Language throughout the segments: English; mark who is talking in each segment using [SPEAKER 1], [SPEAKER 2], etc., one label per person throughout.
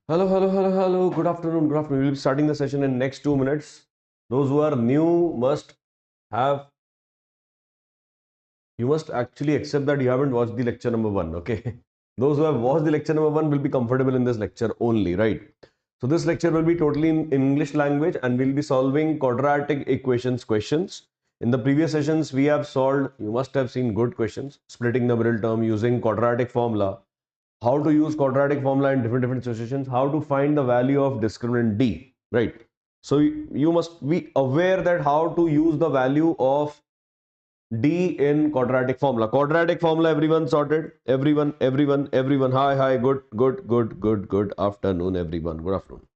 [SPEAKER 1] Hello, hello, hello, hello. Good afternoon, good afternoon. We'll be starting the session in next 2 minutes. Those who are new must have, you must actually accept that you haven't watched the lecture number one, okay? Those who have watched the lecture number one will be comfortable in this lecture only, right? So this lecture will be totally in English language and we'll be solving quadratic equations questions. In the previous sessions, we have solved, you must have seen good questions, splitting the middle term using quadratic formula, how to use quadratic formula in different situations, how to find the value of discriminant D, right? So you must be aware that how to use the value of D in quadratic formula. Quadratic formula, everyone sorted? Everyone. Hi. Good afternoon, everyone. Good afternoon.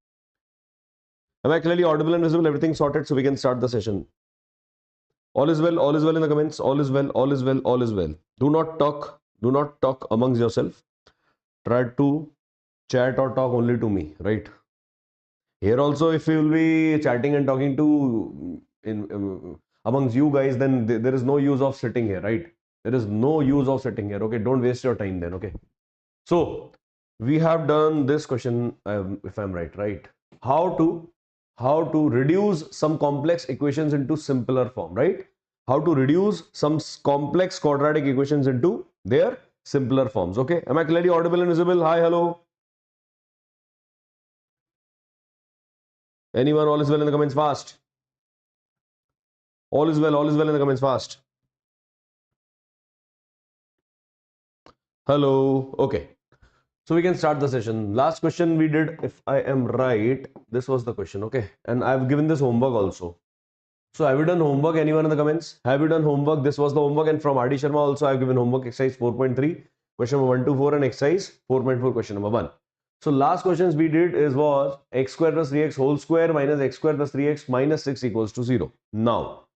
[SPEAKER 1] Am I clearly audible and visible? Everything sorted, so we can start the session. All is well in the comments. All is well. Do not talk amongst yourself. Try to chat or talk only to me, right? Here also, if you will be chatting and talking to amongst you guys, then there is no use of sitting here, right? There is no use of sitting here. Okay, don't waste your time then. Okay, so we have done this question, if I'm right? How to reduce some complex equations into simpler form, right? How to reduce some complex quadratic equations into their simpler forms. Okay, am I clearly audible and visible? Hi, hello. Anyone? All is well in the comments fast. All is well in the comments fast. Hello. Okay. So we can start the session. Last question we did, if I am right, this was the question. Okay. And I've given this homework also. So have you done homework? Anyone in the comments? Have you done homework? This was the homework. And from RD Sharma also I've given homework exercise 4.3, question number 1 to 4 and exercise 4.4 question number 1. So last questions we did was x square plus 3x whole square minus x square plus 3x minus 6 equals to 0. Now,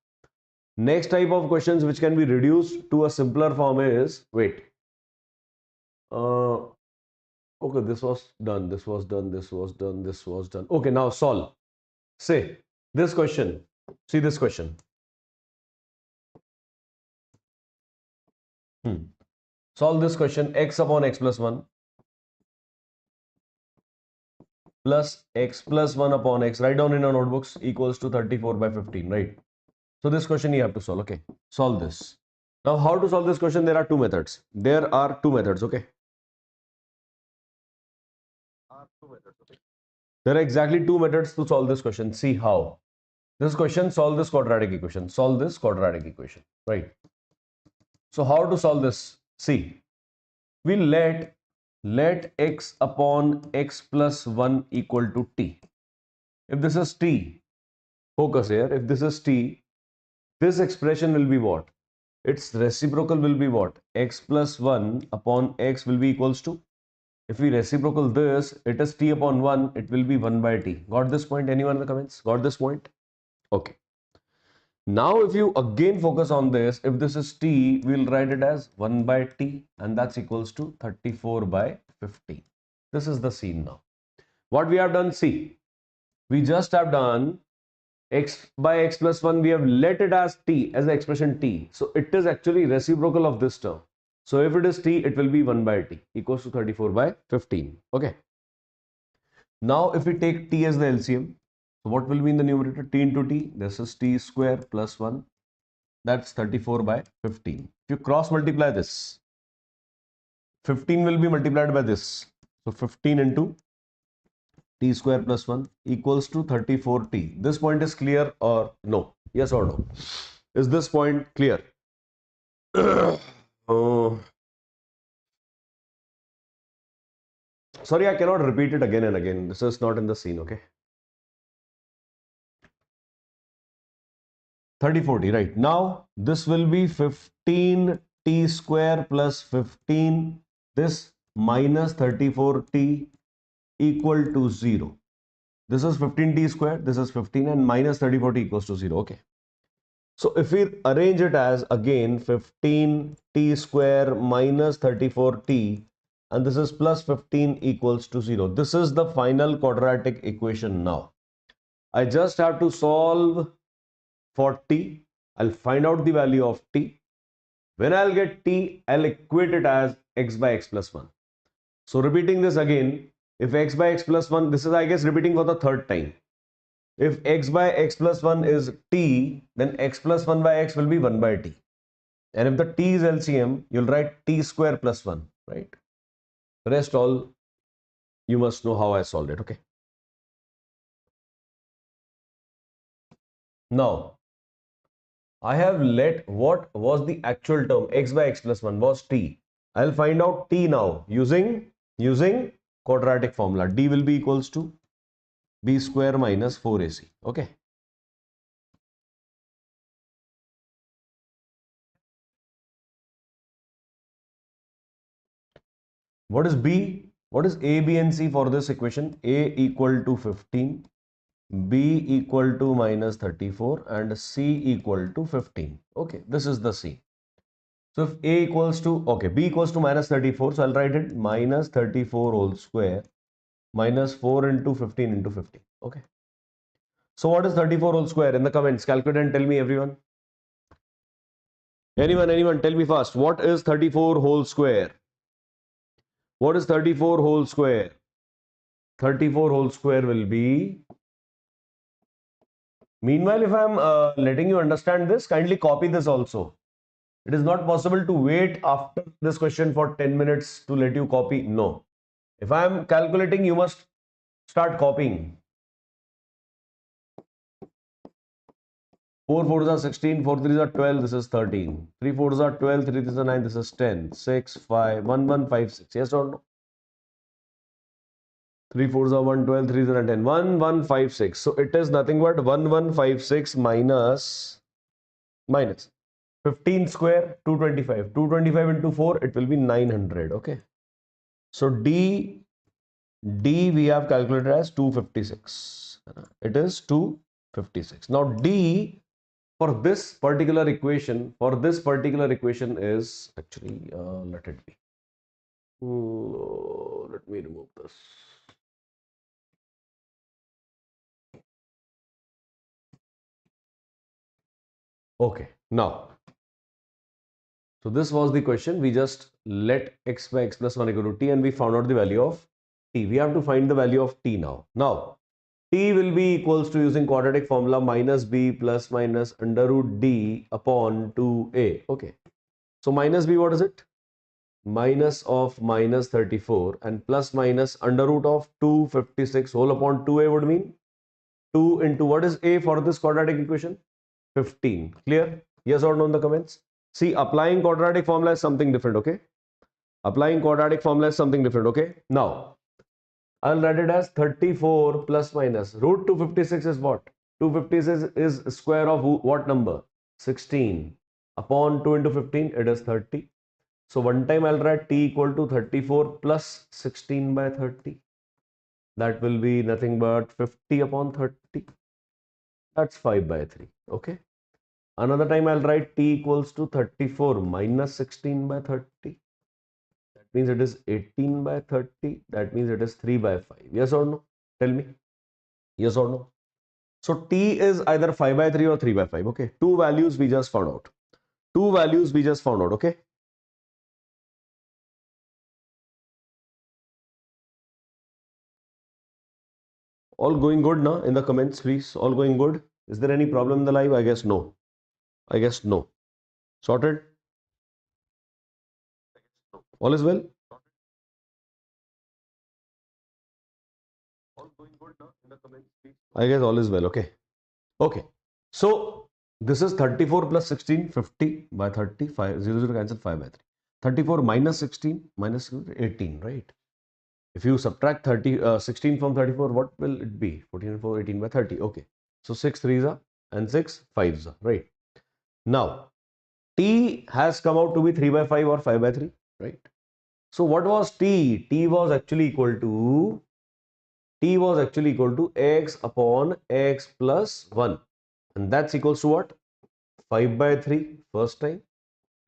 [SPEAKER 1] next type of questions which can be reduced to a simpler form is, wait. Okay, this was done. Okay, now solve. Say this question. See this question. Solve this question. X upon x plus 1 plus x plus 1 upon x. Write down in your notebooks equals to 34 by 15, right? So this question you have to solve. Okay, solve this. Now, how to solve this question? There are two methods. Okay. There are exactly two methods to solve this question. See how. This question, solve this quadratic equation. Solve this quadratic equation, right? So how to solve this? See, we let x upon x plus 1 equal to t. If this is t, focus here. If this is t, this expression will be what? Its reciprocal will be what? X plus 1 upon x will be equals to. If we reciprocal this, it is t upon 1, it will be 1 by t. Got this point? Anyone in the comments? Got this point? Okay. Now, if you again focus on this, if this is t, we'll write it as 1 by t and that's equals to 34 by 50. This is the scene now. What we have done, see, we just have done x by x plus 1, we have let it as t, as the expression t. So it is actually reciprocal of this term. So if it is t, it will be 1 by t equals to 34 by 15. Okay. Now, if we take t as the LCM, so what will be in the numerator? T into t, this is t square plus 1. That's 34 by 15. If you cross multiply this, 15 will be multiplied by this. So 15 into t square plus 1 equals to 34t. This point is clear or no? Yes or no? Is this point clear? Oh, sorry, I cannot repeat it again and again. This is not in the scene, okay? 3040, right? Now, this will be 15t square plus 15. This minus 34t equal to 0. This is 15t square, this is 15 and minus 34t equals to 0. Okay. So if we arrange it as again 15t square minus 34t and this is plus 15 equals to 0. This is the final quadratic equation now. I just have to solve for t. I'll find out the value of t. When I'll get t, I'll equate it as x by x plus 1. So repeating this again, If x by x plus 1, this is I guess repeating for the third time. If x by x plus 1 is t, then x plus 1 by x will be 1 by t. And if the t is LCM, you'll write t square plus 1, right? Rest all you must know how I solved it, okay? Now, I have let what was the actual term x by x plus 1 was t. I'll find out t now using quadratic formula. D will be equals to b square minus 4ac. Okay. What is b? What is a, b and c for this equation? A equal to 15, b equal to minus 34 and c equal to 15. Okay, this is the c. So if a equals to, okay, b equals to minus 34, so I'll write it minus 34 whole square minus 4 into 15 into 15. Okay. So what is 34 whole square? In the comments, calculate and tell me, everyone. Anyone, tell me fast. What is 34 whole square? What is 34 whole square? 34 whole square will be. Meanwhile, if I'm letting you understand this, kindly copy this also. It is not possible to wait after this question for 10 minutes to let you copy. No. If I am calculating, you must start copying. 4 4s are 16, 4 3s are 12, this is 13. 3 4s are 12, 3 3s are 9, this is 10. 6, 5, 1 1 5 6. Yes or no? 3 4s are 1 12, 3 3s are 10. 1 1 5 6. So it is nothing but 1 1 5 6 minus 15 square 225. 225 into 4, it will be 900. Okay. So D we have calculated as 256. It is 256. Now D for this particular equation, is actually, let it be. Let me remove this. Okay, now, so this was the question. We just let x by x plus 1 equal to t and we found out the value of t. We have to find the value of t now. Now, t will be equals to, using quadratic formula, minus b plus minus under root d upon 2a. Okay. So minus b, what is it? Minus of minus 34 and plus minus under root of 256 whole upon 2a would mean 2 into, what is a for this quadratic equation? 15. Clear? Yes or no in the comments? See, applying quadratic formula is something different, okay? Applying quadratic formula is something different, okay? Now, I'll write it as 34 plus minus. Root 256 is what? 256 is square of what number? 16. Upon 2 into 15, it is 30. So one time I'll write t equal to 34 plus 16 by 30. That will be nothing but 50 upon 30. That's 5 by 3. Okay. Another time I'll write t equals to 34 minus 16 by 30. That means it is 18 by 30. That means it is 3 by 5. Yes or no? Tell me. Yes or no? So t is either 5 by 3 or 3 by 5. Okay. Two values we just found out. Okay. All going good now in the comments, please. All going good. Is there any problem in the live? I guess no. Sorted? All is well? All going good now in the comments, please. I guess all is well. Okay. Okay. So this is 34 plus 16, 50 by 30, 5, 0, 0 cancel 5 by 3. 34 minus 16 minus 18, right? If you subtract 16 from 34, what will it be? 14 and 4, 18 by 30. Okay. So 6 3s are and 6 5s are, right? Now, t has come out to be 3 by 5 or 5 by 3, right? So what was t? T was actually equal to x upon x plus 1. And that's equals to what? 5 by 3 first time.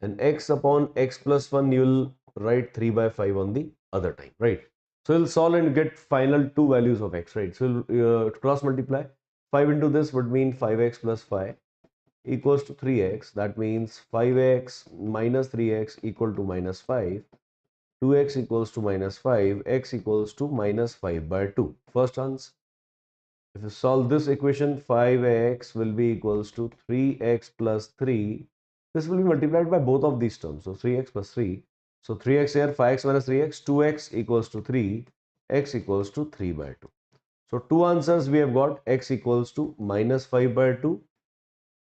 [SPEAKER 1] And x upon x plus 1, you will write 3 by 5 on the other time, right? So we'll solve and get final two values of x, right? So we'll cross multiply. 5 into this would mean 5x plus 5 equals to 3x. That means 5x minus 3x equal to minus 5. 2x equals to minus 5, x equals to minus 5 by 2. First answer. If you solve this equation, 5x will be equals to 3x plus 3. This will be multiplied by both of these terms. So 3x plus 3. So 3x here, 5x minus 3x, 2x equals to 3, x equals to 3 by 2. So two answers we have got, x equals to minus 5 by 2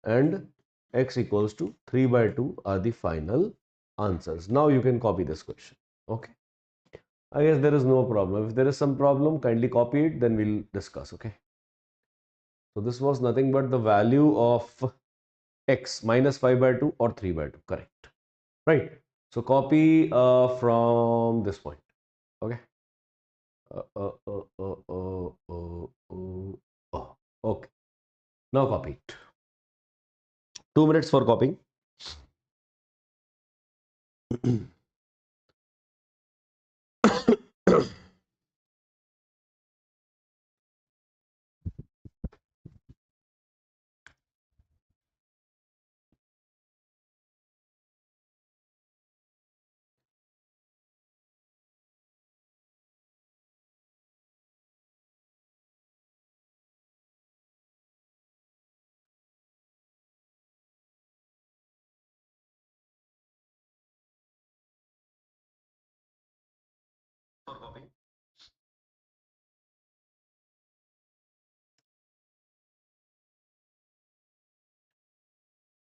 [SPEAKER 1] and x equals to 3 by 2 are the final answers. Now you can copy this question. Okay. I guess there is no problem. If there is some problem, kindly copy it, then we'll discuss. Okay. So this was nothing but the value of x minus 5 by 2 or 3 by 2. Correct. Right. So copy from this point. Okay. Okay. Now copy it. 2 minutes for copying.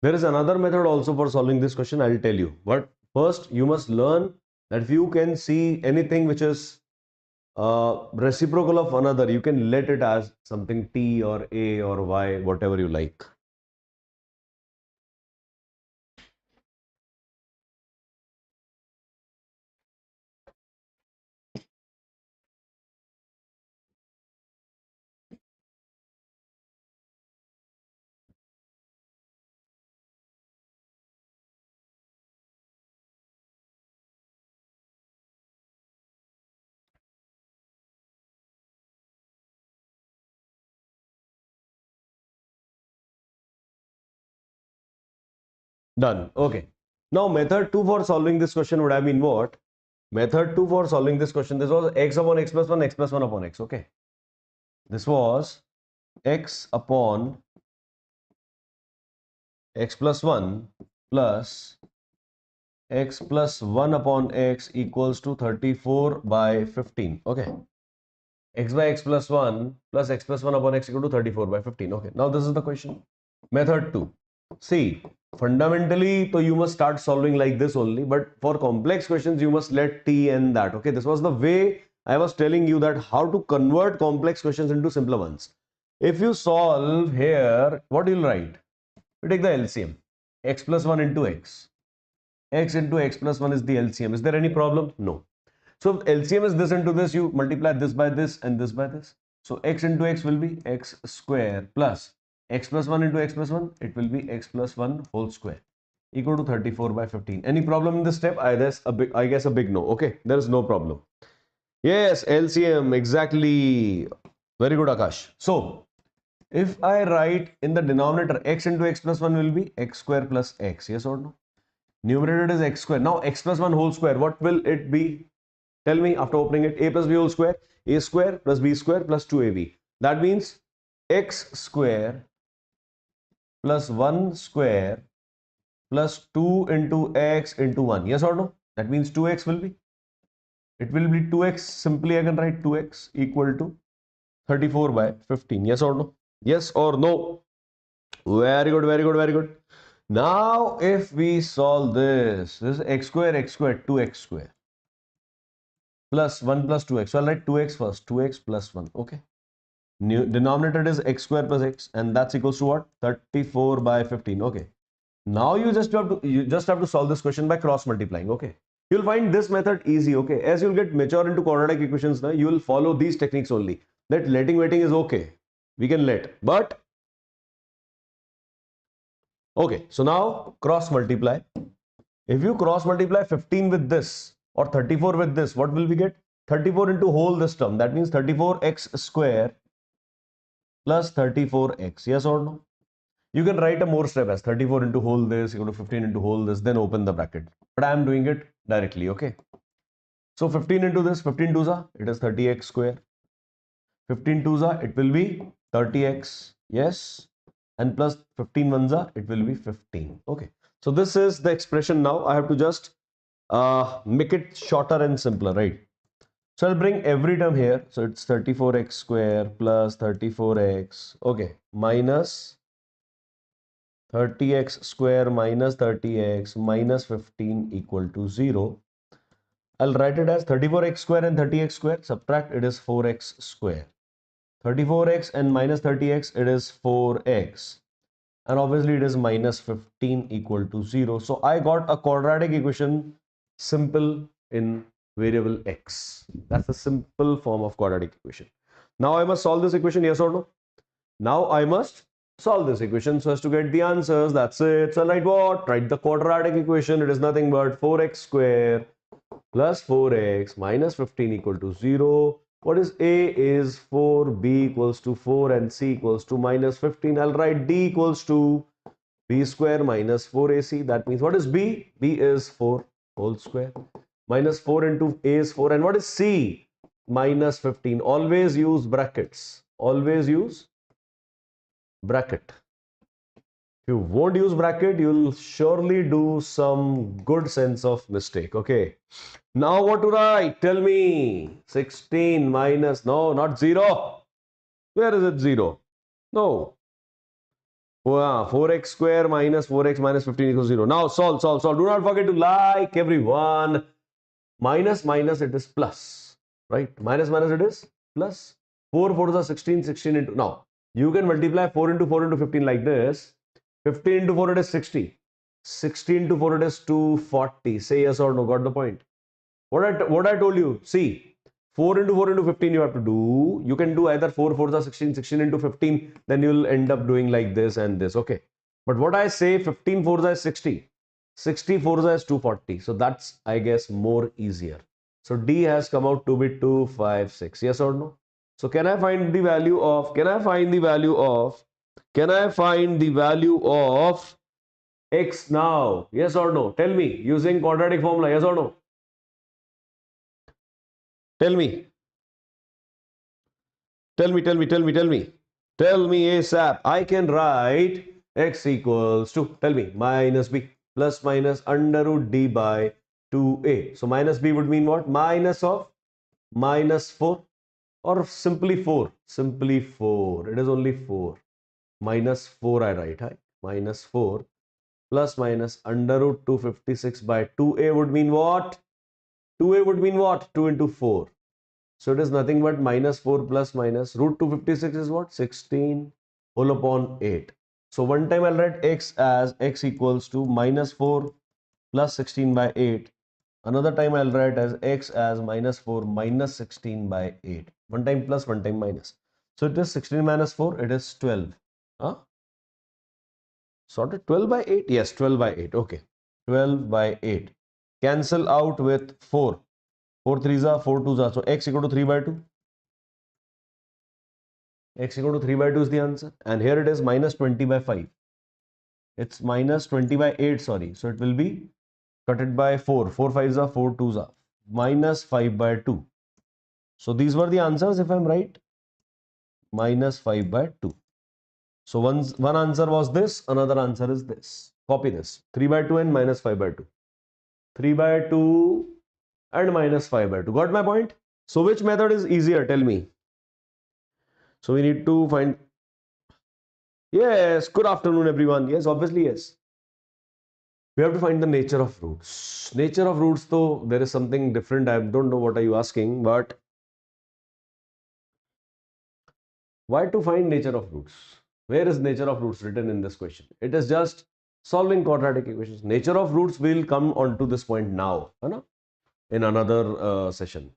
[SPEAKER 1] There is another method also for solving this question. I'll tell you. But first, you must learn that if you can see anything which is reciprocal of another, you can let it as something t or a or y, whatever you like. Done. Okay. Now, method 2 for solving this question would have been what? Method 2 for solving this question, this was x upon x plus 1, x plus 1 upon x. Okay. This was x upon x plus 1 plus x plus 1 upon x equals to 34 by 15. Okay. X by x plus 1 plus x plus 1 upon x equal to 34 by 15. Okay. Now, this is the question. Method 2. See, fundamentally, so you must start solving like this only, but for complex questions, you must let t and that. Okay, this was the way I was telling you that how to convert complex questions into simpler ones. If you solve here, what you'll write? You take the LCM, x plus 1 into x into x plus 1 is the LCM. Is there any problem? No. So LCM is this into this, you multiply this by this and this by this. So x into x will be x square plus x plus 1 into x plus 1, it will be x plus 1 whole square equal to 34 by 15. Any problem in this step? I guess a big no. Okay, there is no problem. Yes, LCM, exactly. Very good, Akash. So if I write in the denominator x into x plus 1 will be x square plus x, yes or no? Numerator is x square. Now x plus 1 whole square, what will it be? Tell me after opening it. A plus b whole square, a square plus b square plus 2ab. That means x square plus 1 square plus 2 into x into 1. Yes or no? That means 2x will be. It will be 2x. Simply I can write 2x equal to 34 by 15. Yes or no? Yes or no? Very good, very good, very good. Now if we solve this is x square, 2x square plus 1 plus 2x. So I'll write 2x first, 2x plus 1. Okay. Denominator is x square plus x, and that's equals to what? 34 by 15. Okay. Now you just have to solve this question by cross multiplying. Okay. You'll find this method easy. Okay. As you'll get mature into quadratic equations, now you will follow these techniques only. That letting waiting is okay. We can let, but okay. So now cross multiply. If you cross multiply 15 with this or 34 with this, what will we get? 34 into whole this term. That means 34x square plus 34x. Yes or no? You can write a more step as 34 into whole this equal to 15 into whole this, then open the bracket. But I am doing it directly. Okay. So 15 into this, 15 twos are, it is 30x square. 15 twos are, it will be 30x. Yes. And plus 15 ones are, it will be 15. Okay. So this is the expression now. I have to just make it shorter and simpler, right? So I'll bring every term here. So it's 34x square plus 34x. Okay. Minus 30x square minus 30x minus 15 equal to 0. I'll write it as 34x square and 30x square. Subtract, it is 4x square. 34x and minus 30x, it is 4x. And obviously it is minus 15 equal to 0. So I got a quadratic equation simple in variable x. That's the simple form of quadratic equation. Now I must solve this equation, yes or no? Now I must solve this equation so as to get the answers. That's it. So write what? Write the quadratic equation. It is nothing but 4x square plus 4x minus 15 equal to 0. What is A is 4, B equals to 4 and C equals to minus 15. I'll write D equals to B square minus 4AC. That means what is B? B is 4 whole square. Minus 4 into A is 4. And what is C? Minus 15. Always use brackets. Always use bracket. If you won't use bracket, you'll surely do some good sense of mistake. Okay. Now what to write? Tell me. 16 minus, no, not 0. Where is it 0? No. 4x square minus 4x minus 15 equals 0. Now solve, solve, solve. Do not forget to like everyone. Minus, minus, it is plus. Right? Minus, minus, it is plus. 4, 4 is 16, 16 into. Now, you can multiply 4 into 4 into 15 like this. 15 into 4, it is 60. 16 into 4, it is 240. Say yes or no. Got the point? What I told you, see, 4 into 4 into 15 you have to do. You can do either 4 4s are 16, 16 into 15, then you'll end up doing like this and this. Okay. But what I say, 15 4s are 60, 60 4s is 240. So that's, I guess, more easier. So D has come out to be 256. Yes or no? So can I find the value of, can I find the value of, can I find the value of X now? Yes or no? Tell me using quadratic formula. Yes or no? Tell me. Tell me, tell me, tell me, tell me. Tell me ASAP. I can write x equals to, tell me, minus b plus minus under root d by 2a. So minus b would mean what? Minus of minus 4 or simply 4. Simply 4. It is only 4. Minus 4 I write. Right? Minus 4 plus minus under root 256 by 2a would mean what? 2a would mean what? 2 into 4. So it is nothing but minus 4 plus minus root 256 is what? 16 whole upon 8. So one time I'll write x as x equals to minus 4 plus 16 by 8. Another time I'll write as x as minus 4 minus 16 by 8. One time plus, one time minus. So it is 16 minus 4, it is 12. Huh? Sorted 12 by 8? Yes, 12 by 8. Okay. 12 by 8. Cancel out with 4. 4 3s are 4 2s are. So x equal to 3 by 2. X equal to 3 by 2 is the answer. And here it is minus 20 by 5. It's minus 20 by 8, sorry. So it will be cut it by 4. 4 5s are 4 2s are. Minus 5 by 2. So these were the answers if I'm right. Minus 5 by 2. So one answer was this. Another answer is this. Copy this. 3 by 2 and minus 5 by 2. 3 by 2 and minus 5 by 2. Got my point? So which method is easier? Tell me. So we need to find. Yes, good afternoon everyone. Yes, obviously yes. We have to find the nature of roots. Nature of roots, though, there is something different. I don't know what are you asking, but why to find nature of roots? Where is nature of roots written in this question? It is just solving quadratic equations. Nature of roots will come on to this point now, in another session.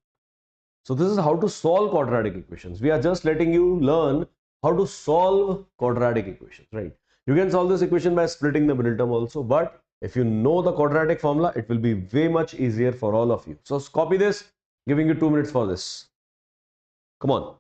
[SPEAKER 1] So this is how to solve quadratic equations. We are just letting you learn how to solve quadratic equations, right? You can solve this equation by splitting the middle term also, but if you know the quadratic formula, it will be way much easier for all of you. So copy this, giving you 2 minutes for this. Come on.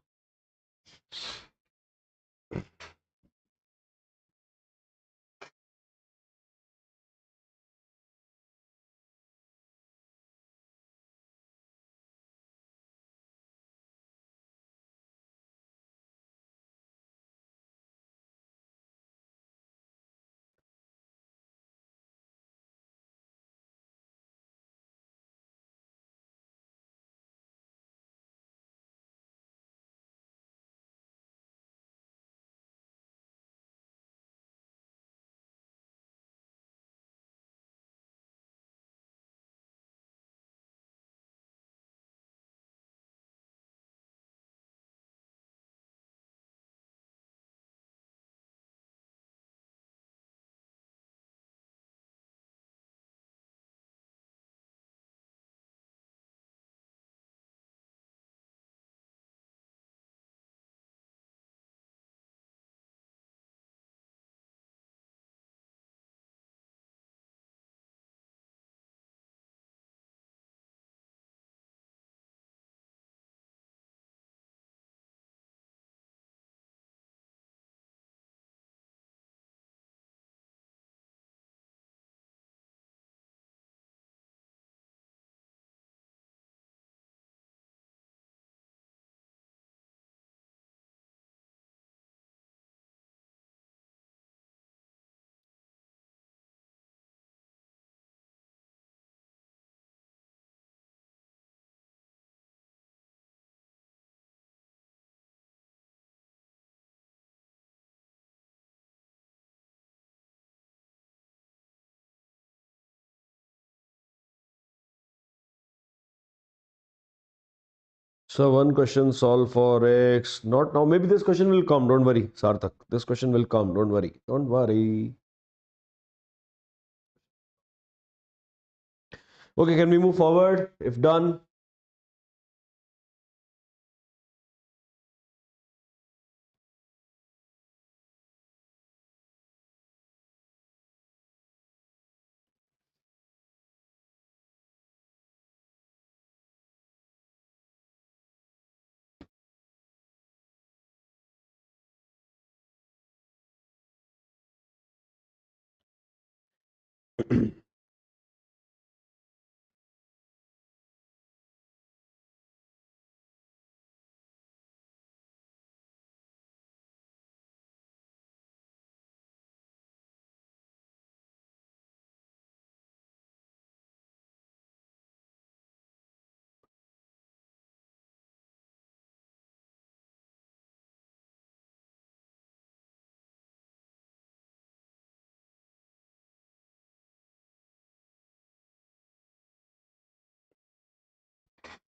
[SPEAKER 1] So one question, solve for x. Not now. Maybe this question will come. Don't worry, Sarthak. This question will come. Don't worry. Don't worry. Okay, can we move forward? If done.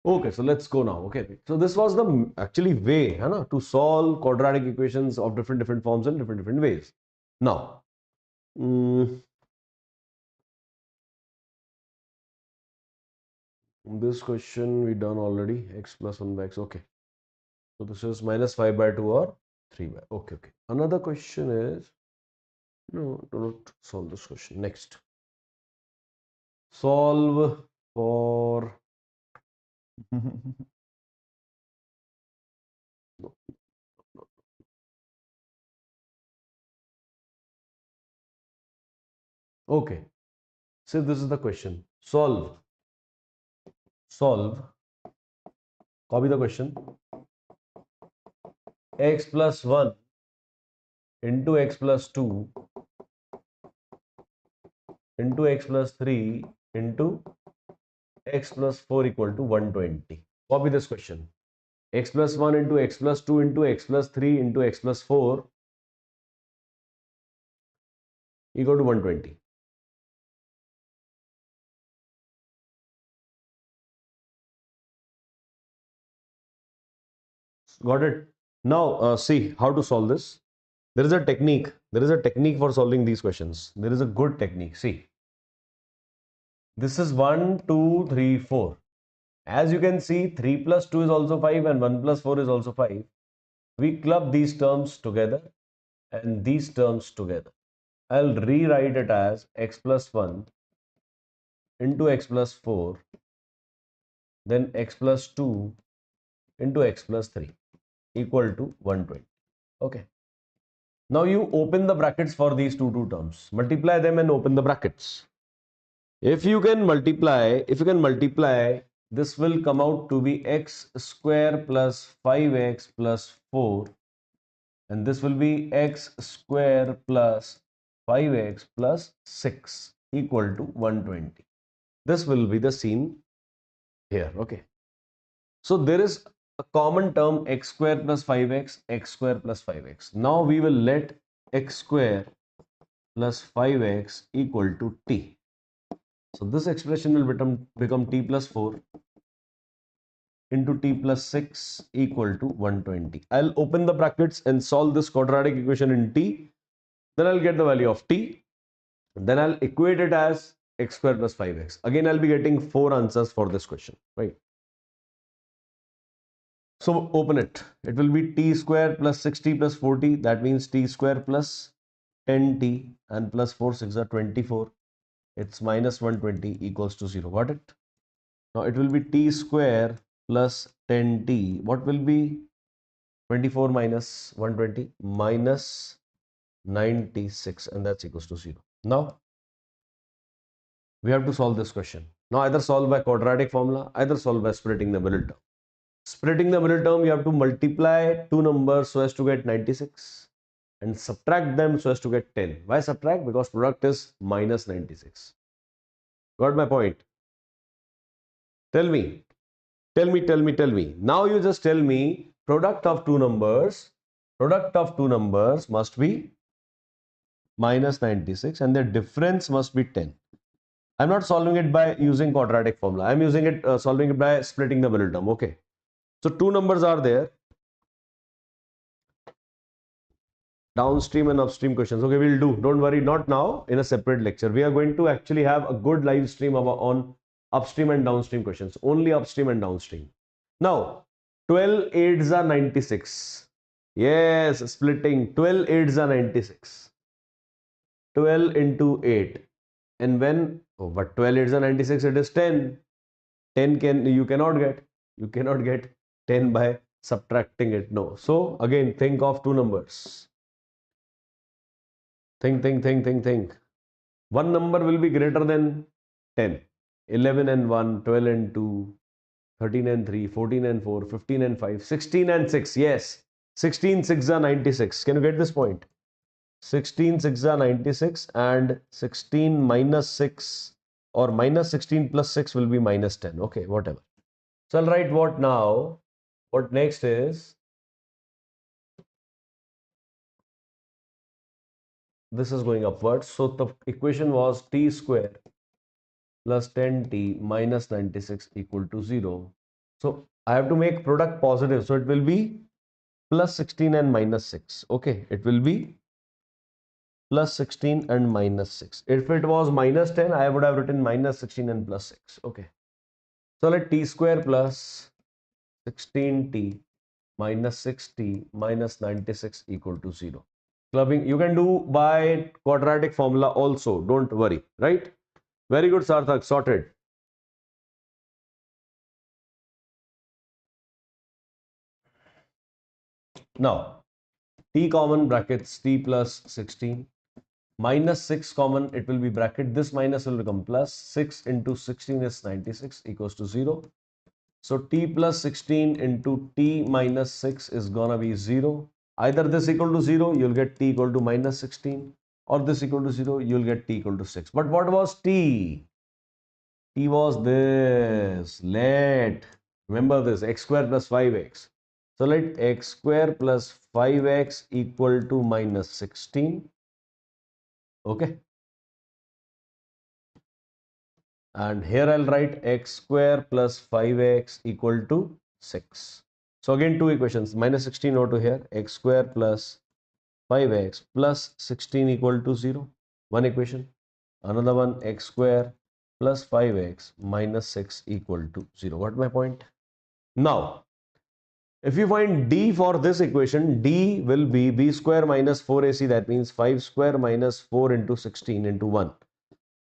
[SPEAKER 1] Okay, so let's go now. Okay, so this was the actually way, है ना, to solve quadratic equations of different forms and different ways. Now, this question we done already. X plus 1 by x. Okay, so this is minus 5 by 2 or 3 by. Okay, okay. Another question is, no, do not solve this question. Next, solve for okay. So this is the question. Solve. Copy the question. X plus 1 into x plus 2 into x plus 3 into x plus 4 equal to 120. Copy this question. X plus 1 into x plus 2 into x plus 3 into x plus 4 equal to 120. Got it? Now, see how to solve this. There is a technique. There is a technique for solving these questions. There is a good technique. See, this is 1, 2, 3, 4. As you can see, 3 plus 2 is also 5 and 1 plus 4 is also 5. We club these terms together and these terms together. I'll rewrite it as x plus 1 into x plus 4, then x plus 2 into x plus 3 equal to 120. Okay. Now you open the brackets for these two terms. Multiply them and open the brackets. If you can multiply, this will come out to be x square plus 5x plus 4, and this will be x square plus 5x plus 6 equal to 120. This will be the scene here. Okay. So there is a common term x square plus 5x, x square plus 5x. Now we will let x square plus 5x equal to t. So this expression will become t plus 4 into t plus 6 equal to 120. I'll open the brackets and solve this quadratic equation in t. Then I'll get the value of t. Then I'll equate it as x square plus 5x. Again, I'll be getting 4 answers for this question, right? So open it. It will be t square plus 60 plus 40. That means t square plus 10t and plus 4 6 are 24. It's minus 120 equals to 0. Got it? Now it will be t square plus 10t. What will be 24 minus 120? Minus 96, and that's equals to 0. Now we have to solve this question. Now either solve by quadratic formula, either solve by splitting the middle term. Splitting the middle term, you have to multiply two numbers so as to get 96 and subtract them so as to get 10. Why subtract? Because product is minus 96. Got my point? Tell me. Now you just tell me product of two numbers must be minus 96 and their difference must be 10. I'm not solving it by using quadratic formula. I'm using it, solving it by splitting the middle term. Okay. So two numbers are there, downstream and upstream questions. Okay, we'll do. Don't worry, not now, in a separate lecture. We are going to actually have a good live stream on upstream and downstream questions. Only upstream and downstream. Now, 12 eights are 96. Yes, splitting. 12 eights are 96. 12 into 8. And when, oh, but 12 eights are 96, it is 10. 10 you cannot get. You cannot get 10 by subtracting it. No. So, again, think of two numbers. Think. One number will be greater than 10. 11 and 1, 12 and 2, 13 and 3, 14 and 4, 15 and 5, 16 and 6. Yes. 16 6 are 96. Can you get this point? 16 6 are 96 and 16 minus 6 or minus 16 plus 6 will be minus 10. Okay, whatever. So I'll write what now? What next is, this is going upwards. So the equation was t square plus 10t minus 96 equal to 0. So I have to make product positive. So it will be plus 16 and minus 6. Okay, it will be plus 16 and minus 6. If it was minus 10, I would have written minus 16 and plus 6. Okay. So let t square plus 16t minus 6t minus 96 equal to 0. Clubbing you can do by quadratic formula also. Don't worry. Right? Very good, Sarthak. Sorted. Now, t common brackets t plus 16 minus 6 common, it will be bracket, this minus will become plus, 6 into 16 is 96 equals to 0. So t plus 16 into t minus 6 is gonna be 0. Either this equal to 0, you'll get t equal to minus 16, or this equal to 0, you'll get t equal to 6. But what was t? T was this. Remember this, x square plus 5x. So let x square plus 5x equal to minus 16. Okay. And here I'll write x square plus 5x equal to 6. So again two equations, minus 16 over to here, x square plus 5x plus 16 equal to 0. One equation. Another one, x square plus 5x minus 6 equal to 0. What my point? Now, if you find d for this equation, d will be b square minus 4ac, that means 5 square minus 4 into 16 into 1.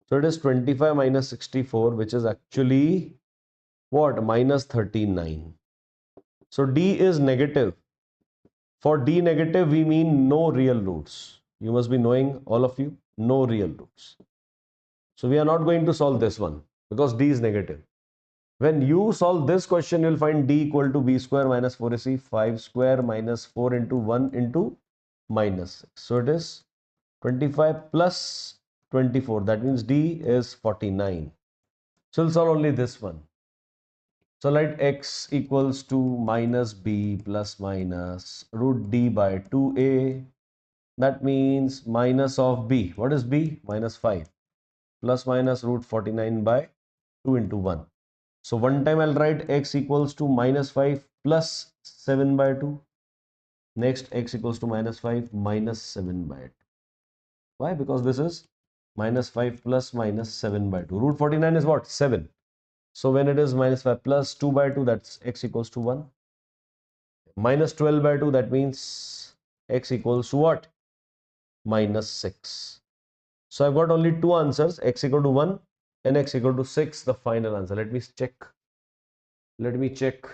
[SPEAKER 1] So it is 25 minus 64, which is actually what? Minus 39. So d is negative. For d negative, we mean no real roots. You must be knowing, all of you, no real roots. So we are not going to solve this one because d is negative. When you solve this question, you will find d equal to b square minus 4ac, 5 square minus 4 into 1 into minus 6. So it is 25 plus 24. That means d is 49. So we'll solve only this one. So let x equals to minus b plus minus root d by 2a. That means minus of b. What is b? Minus 5 plus minus root 49 by 2 into 1. So one time I'll write x equals to minus 5 plus 7 by 2. Next x equals to minus 5 minus 7 by 2. Why? Because this is minus 5 plus minus 7 by 2. Root 49 is what? 7. So when it is minus 5 plus 2 by 2, that's x equals to 1. Minus 12 by 2, that means x equals to what? Minus 6. So I've got only two answers, x equal to 1 and x equal to 6, the final answer. Let me check.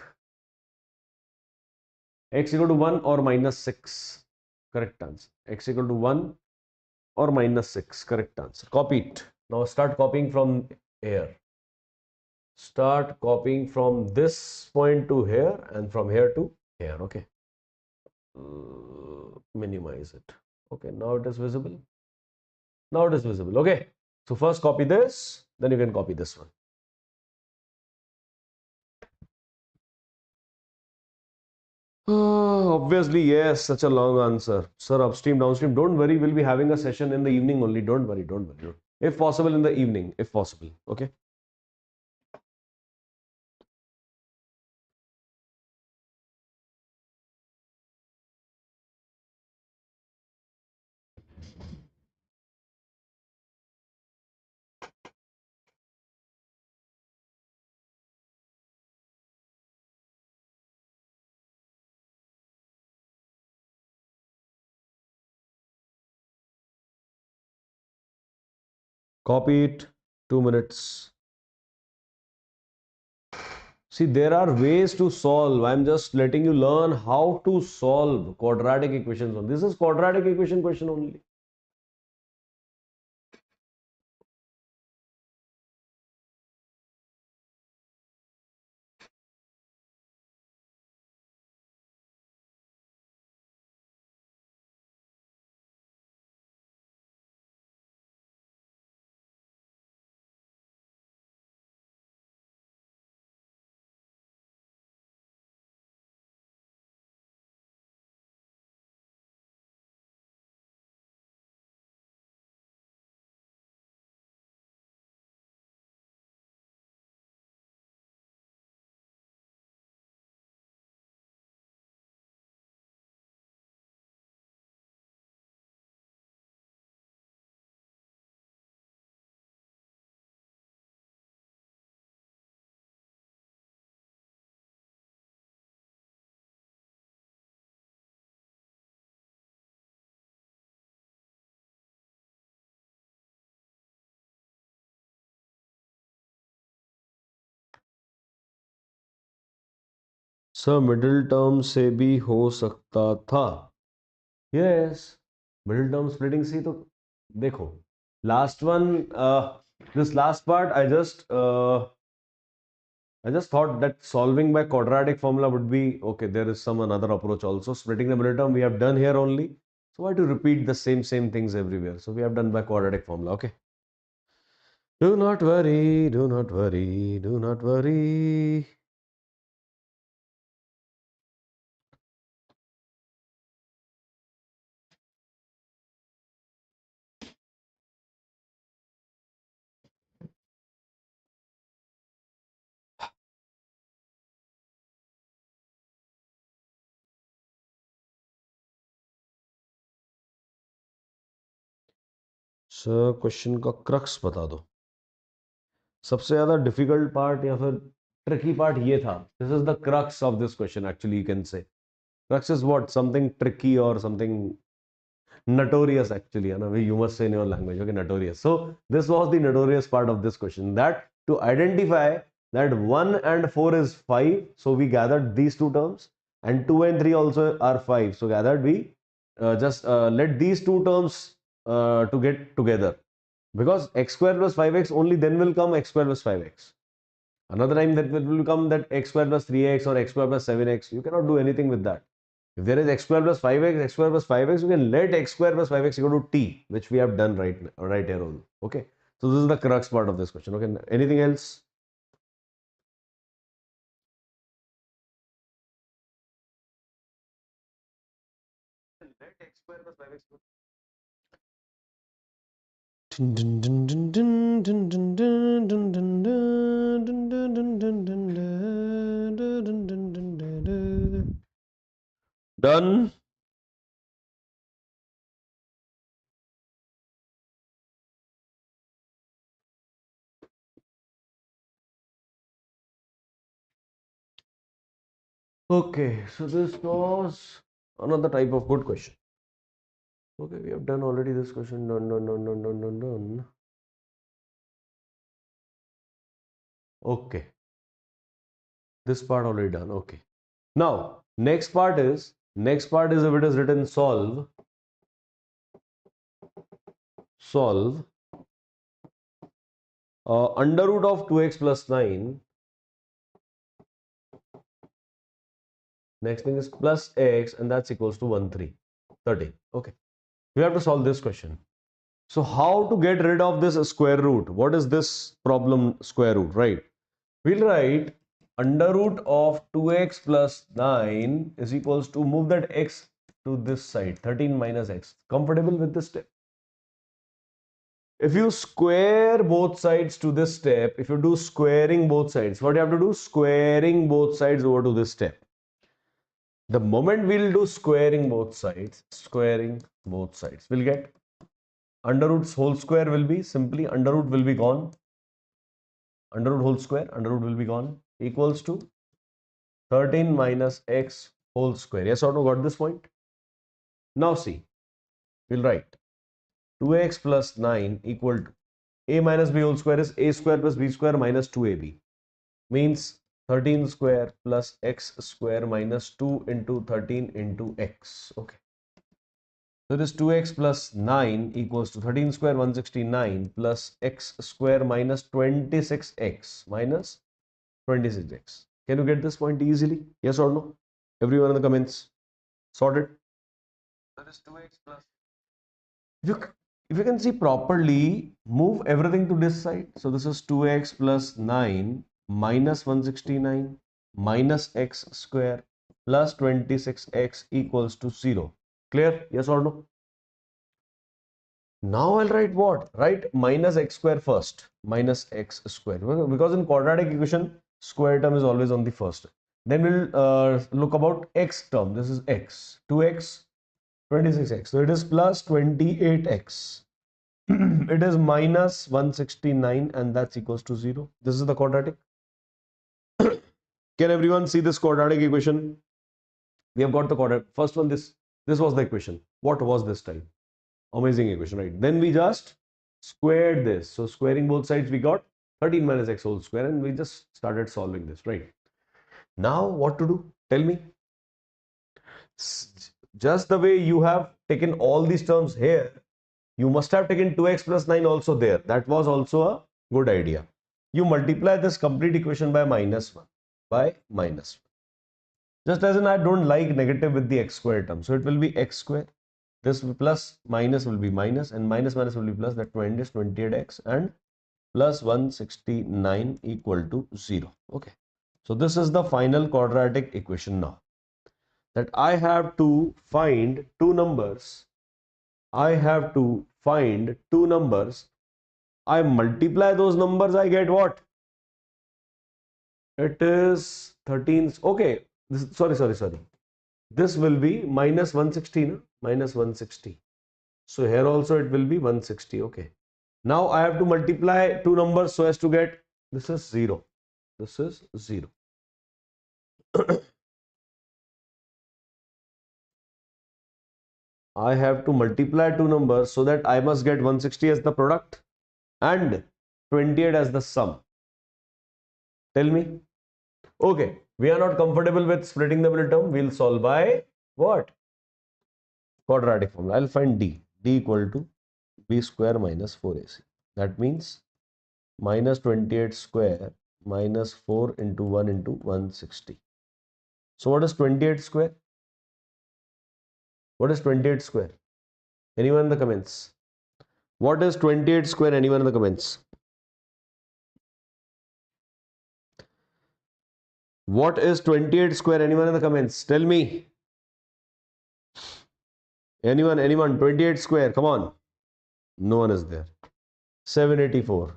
[SPEAKER 1] X equal to 1 or minus 6. Correct answer. X equal to 1 or minus 6. Correct answer. Copy it. Now start copying from here. Start copying from this point to here and from here to here. Okay. Minimize it. Okay. Now it is visible. Now it is visible. Okay. So first copy this, then you can copy this one. Obviously, yes, such a long answer. Sir, upstream, downstream. Don't worry, we'll be having a session in the evening only. Don't worry. If possible, in the evening, if possible. Okay. Copy it. 2 minutes. See, there are ways to solve. I'm just letting you learn how to solve quadratic equations. This is quadratic equation question only. Sir middle term से भी हो सकता था. Yes, middle term splitting से तो देखो, last one, this last part I just thought that solving by quadratic formula would be okay. There is some another approach also. Splitting the middle term we have done here only. So why to repeat the same things everywhere? So we have done by quadratic formula. Okay. Do not worry. Do not worry. Do not worry. Sir question का crux बता दो. सबसे ज्यादा difficult part या फिर tricky part ये था. This is the crux of this question actually. You can say crux is what, something tricky और something notorious actually, you must say in your language. Okay, notorious. So this was the notorious part of this question, that to identify that 1 and 4 is 5, so we gathered these two terms, and 2 and 3 also are 5, so gathered we just let these two terms to get together, because x square plus 5x only then will come x square plus 5x. Another time that will come that x square plus 3x or x square plus 7x. You cannot do anything with that. If there is x square plus 5x, x square plus 5x, you can let x square plus 5x equal to t, which we have done right here also. Okay. So this is the crux part of this question. Okay. Anything else? Let x square plus 5x. Done. Okay, so this was another type of good question. Okay, we have done already this question. Done. Okay, this part already done. Okay. Now, next part is if it is written solve under root of 2x plus 9. Next thing is plus x, and that's equals to 13. Okay. We have to solve this question. So how to get rid of this square root? What is this problem square root, right? We'll write under root of 2x plus 9 is equals to, move that x to this side, 13 minus x. Comfortable with this step? If you square both sides to this step, if you do squaring both sides, what you have to do? Squaring both sides over to this step. The moment we'll do squaring both sides, we'll get under root's whole square will be simply under root will be gone. Under root whole square, under root will be gone, equals to 13 minus x whole square. Yes or no? Got this point? Now see, we'll write 2x plus 9 equal to, A minus B whole square is A square plus B square minus 2AB. Means 13 square plus X square minus 2 into 13 into X. Okay. So this 2x plus 9 equals to 13 square 169 plus x square minus 26x minus 26x. Can you get this point easily? Yes or no? Everyone in the comments. Sorted. So this 2x plus. If you, if you can see properly, move everything to this side. So this is 2x plus 9 minus 169 minus x square plus 26x equals to 0. Clear? Yes or no? Now I'll write what? Write minus x square first. Minus x square. Because in quadratic equation, square term is always on the first. Then we'll look about x term. This is x. 2x, 26x. So it is plus 28x. It is minus 169 and that's equals to 0. This is the quadratic. Can everyone see this quadratic equation? We have got the quadratic. First one, this was the equation. What was this time? Amazing equation, right? Then we just squared this. So squaring both sides, we got 13 minus x whole square and we just started solving this, right? Now what to do? Tell me. Just the way you have taken all these terms here, you must have taken 2x plus 9 also there. That was also a good idea. You multiply this complete equation by minus 1. By minus 1. Just as in I don't like negative with the x square term. So it will be x square. This plus minus will be minus and minus minus will be plus. That 20 is 28x and plus 169 equal to 0. Okay. So this is the final quadratic equation now. That I have to find two numbers. I have to find two numbers. I multiply those numbers, I get what? It is 13. Okay. Sorry. This will be minus 160, minus 160. So here also it will be 160. Okay. Now I have to multiply two numbers so as to get, this is 0. This is 0. I have to multiply two numbers so that I must get 160 as the product and 28 as the sum. Tell me. Okay. We are not comfortable with splitting the middle term. We'll solve by what? Quadratic formula. I'll find D. D equal to B square minus 4AC. That means minus 28 square minus 4 into 1 into 160. So what is 28 square? What is 28 square? Anyone in the comments? What is 28 square? Anyone in the comments? What is 28 square? Anyone in the comments? Tell me. Anyone? 28 square. Come on. No one is there. 784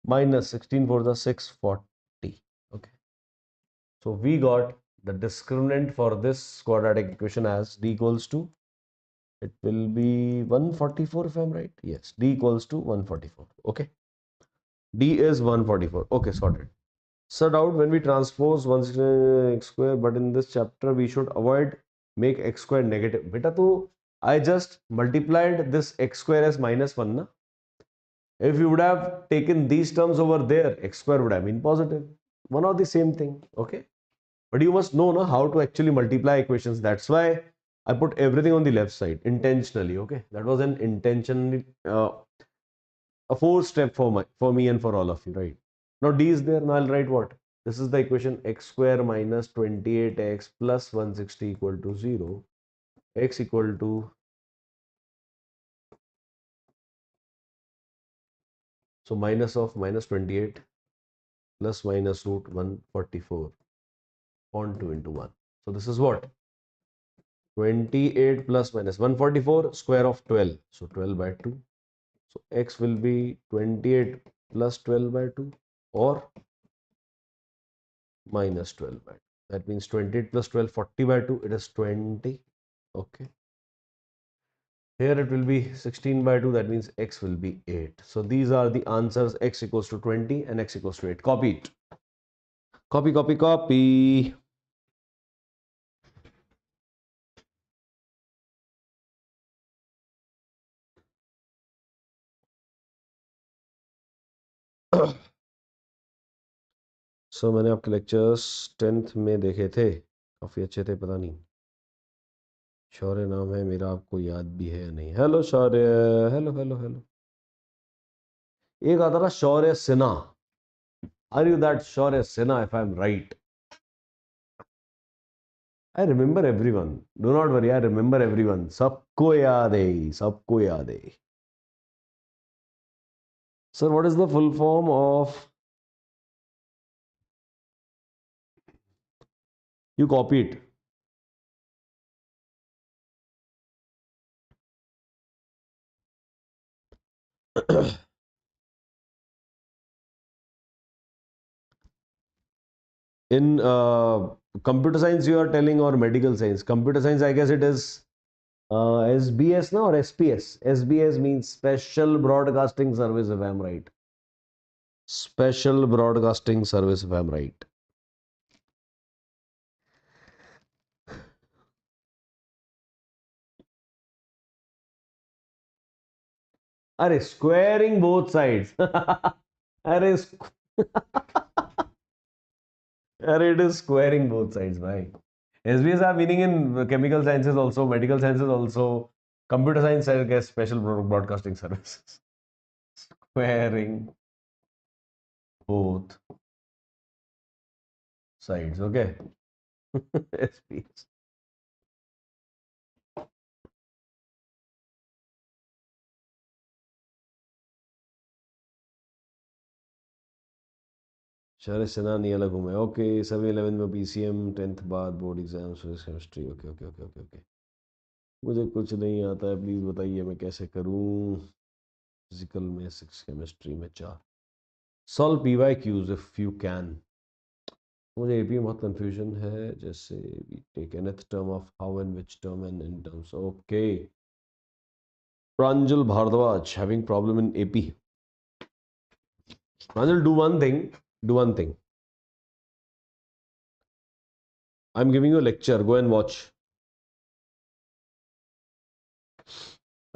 [SPEAKER 1] minus 16 for the 640. Okay. So we got the discriminant for this quadratic equation as D equals to, it will be 144 if I'm right. Yes, D equals to 144. Okay. D is 144. Okay, sorted. So out when we transpose 169 x square, but in this chapter we should avoid make x square negative. Beta, to I just multiplied this x square as minus 1. Na? If you would have taken these terms over there, x square would have been positive. One or the same thing. Okay. But you must know how to actually multiply equations. That's why I put everything on the left side intentionally. Okay. That was an intentionally a 4-step for me and for all of you, right? Now D is there. Now I'll write what? This is the equation x square minus 28x plus 160 equal to 0. X equal to, so minus of minus 28 plus minus root 144 on 2 into 1. So this is what? 28 plus minus 144 square of 12. So 12 by 2. So x will be 28 plus 12 by 2 or minus 12 by 2. That means 28 plus 12, 40 by 2. It is 20. Okay. Here it will be 16 by 2. That means x will be 8. So these are the answers. X equals to 20 and x equals to 8. Copy it. Copy. सो मैंने आपके lectures 10th में देखे थे, काफ़ी अच्छे थे। पता नहीं शौर्य नाम है मेरा, आपको याद भी है या नहीं। Hello Shaurya, hello hello hello. एक आता था Shaurya Sinha, are you that Shaurya Sinha if I am right? I remember everyone, do not worry, I remember everyone. सबको याद है, सबको याद है। Sir what is the full form of, you copy it. In computer science you are telling, or medical science? Computer science, I guess it is SBS na, or SPS? SBS means Special Broadcasting Service, if I am right. Special Broadcasting Service, if I am right. Are squaring both sides. Are it is squaring both sides, bhai. SBS have meaning in chemical sciences also, medical sciences also, computer science, I guess, special broadcasting services. Squaring both sides, okay. SPS. शहर सिन्हा नहीं अलग हूँ मैं, okay. सभी 11th में PCM, 10th बाद board exam, chemistry, okay okay okay okay okay. मुझे कुछ नहीं आता है, प्लीज़ बताइए मैं कैसे करूँ। फिजिकल में 6, केमिस्ट्री में 4। Solve PYQs if you can. मुझे AP में बहुत कंफ्यूजन है, जैसे we take nth term of how and which term and in terms, okay. Pranjal Bhardwaj having problem in AP। Pranjal, do one thing, do one thing. I am giving you lecture, go and watch.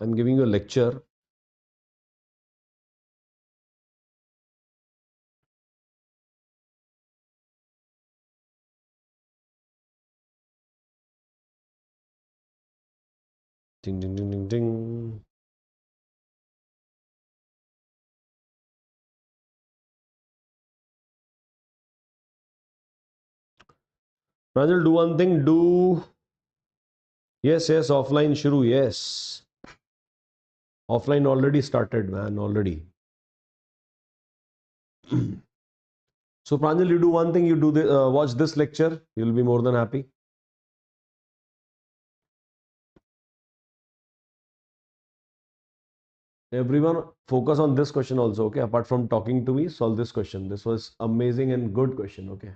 [SPEAKER 1] I am giving you lecture. Ding ding ding ding ding. Pranjal, do one thing. Do, yes, yes. Offline shuru. Yes. Offline already started, man. Already. So Pranjal, you do one thing. You do the watch this lecture. You'll be more than happy. Everyone, focus on this question also. Okay. Apart from talking to me, solve this question. This was amazing and good question. Okay.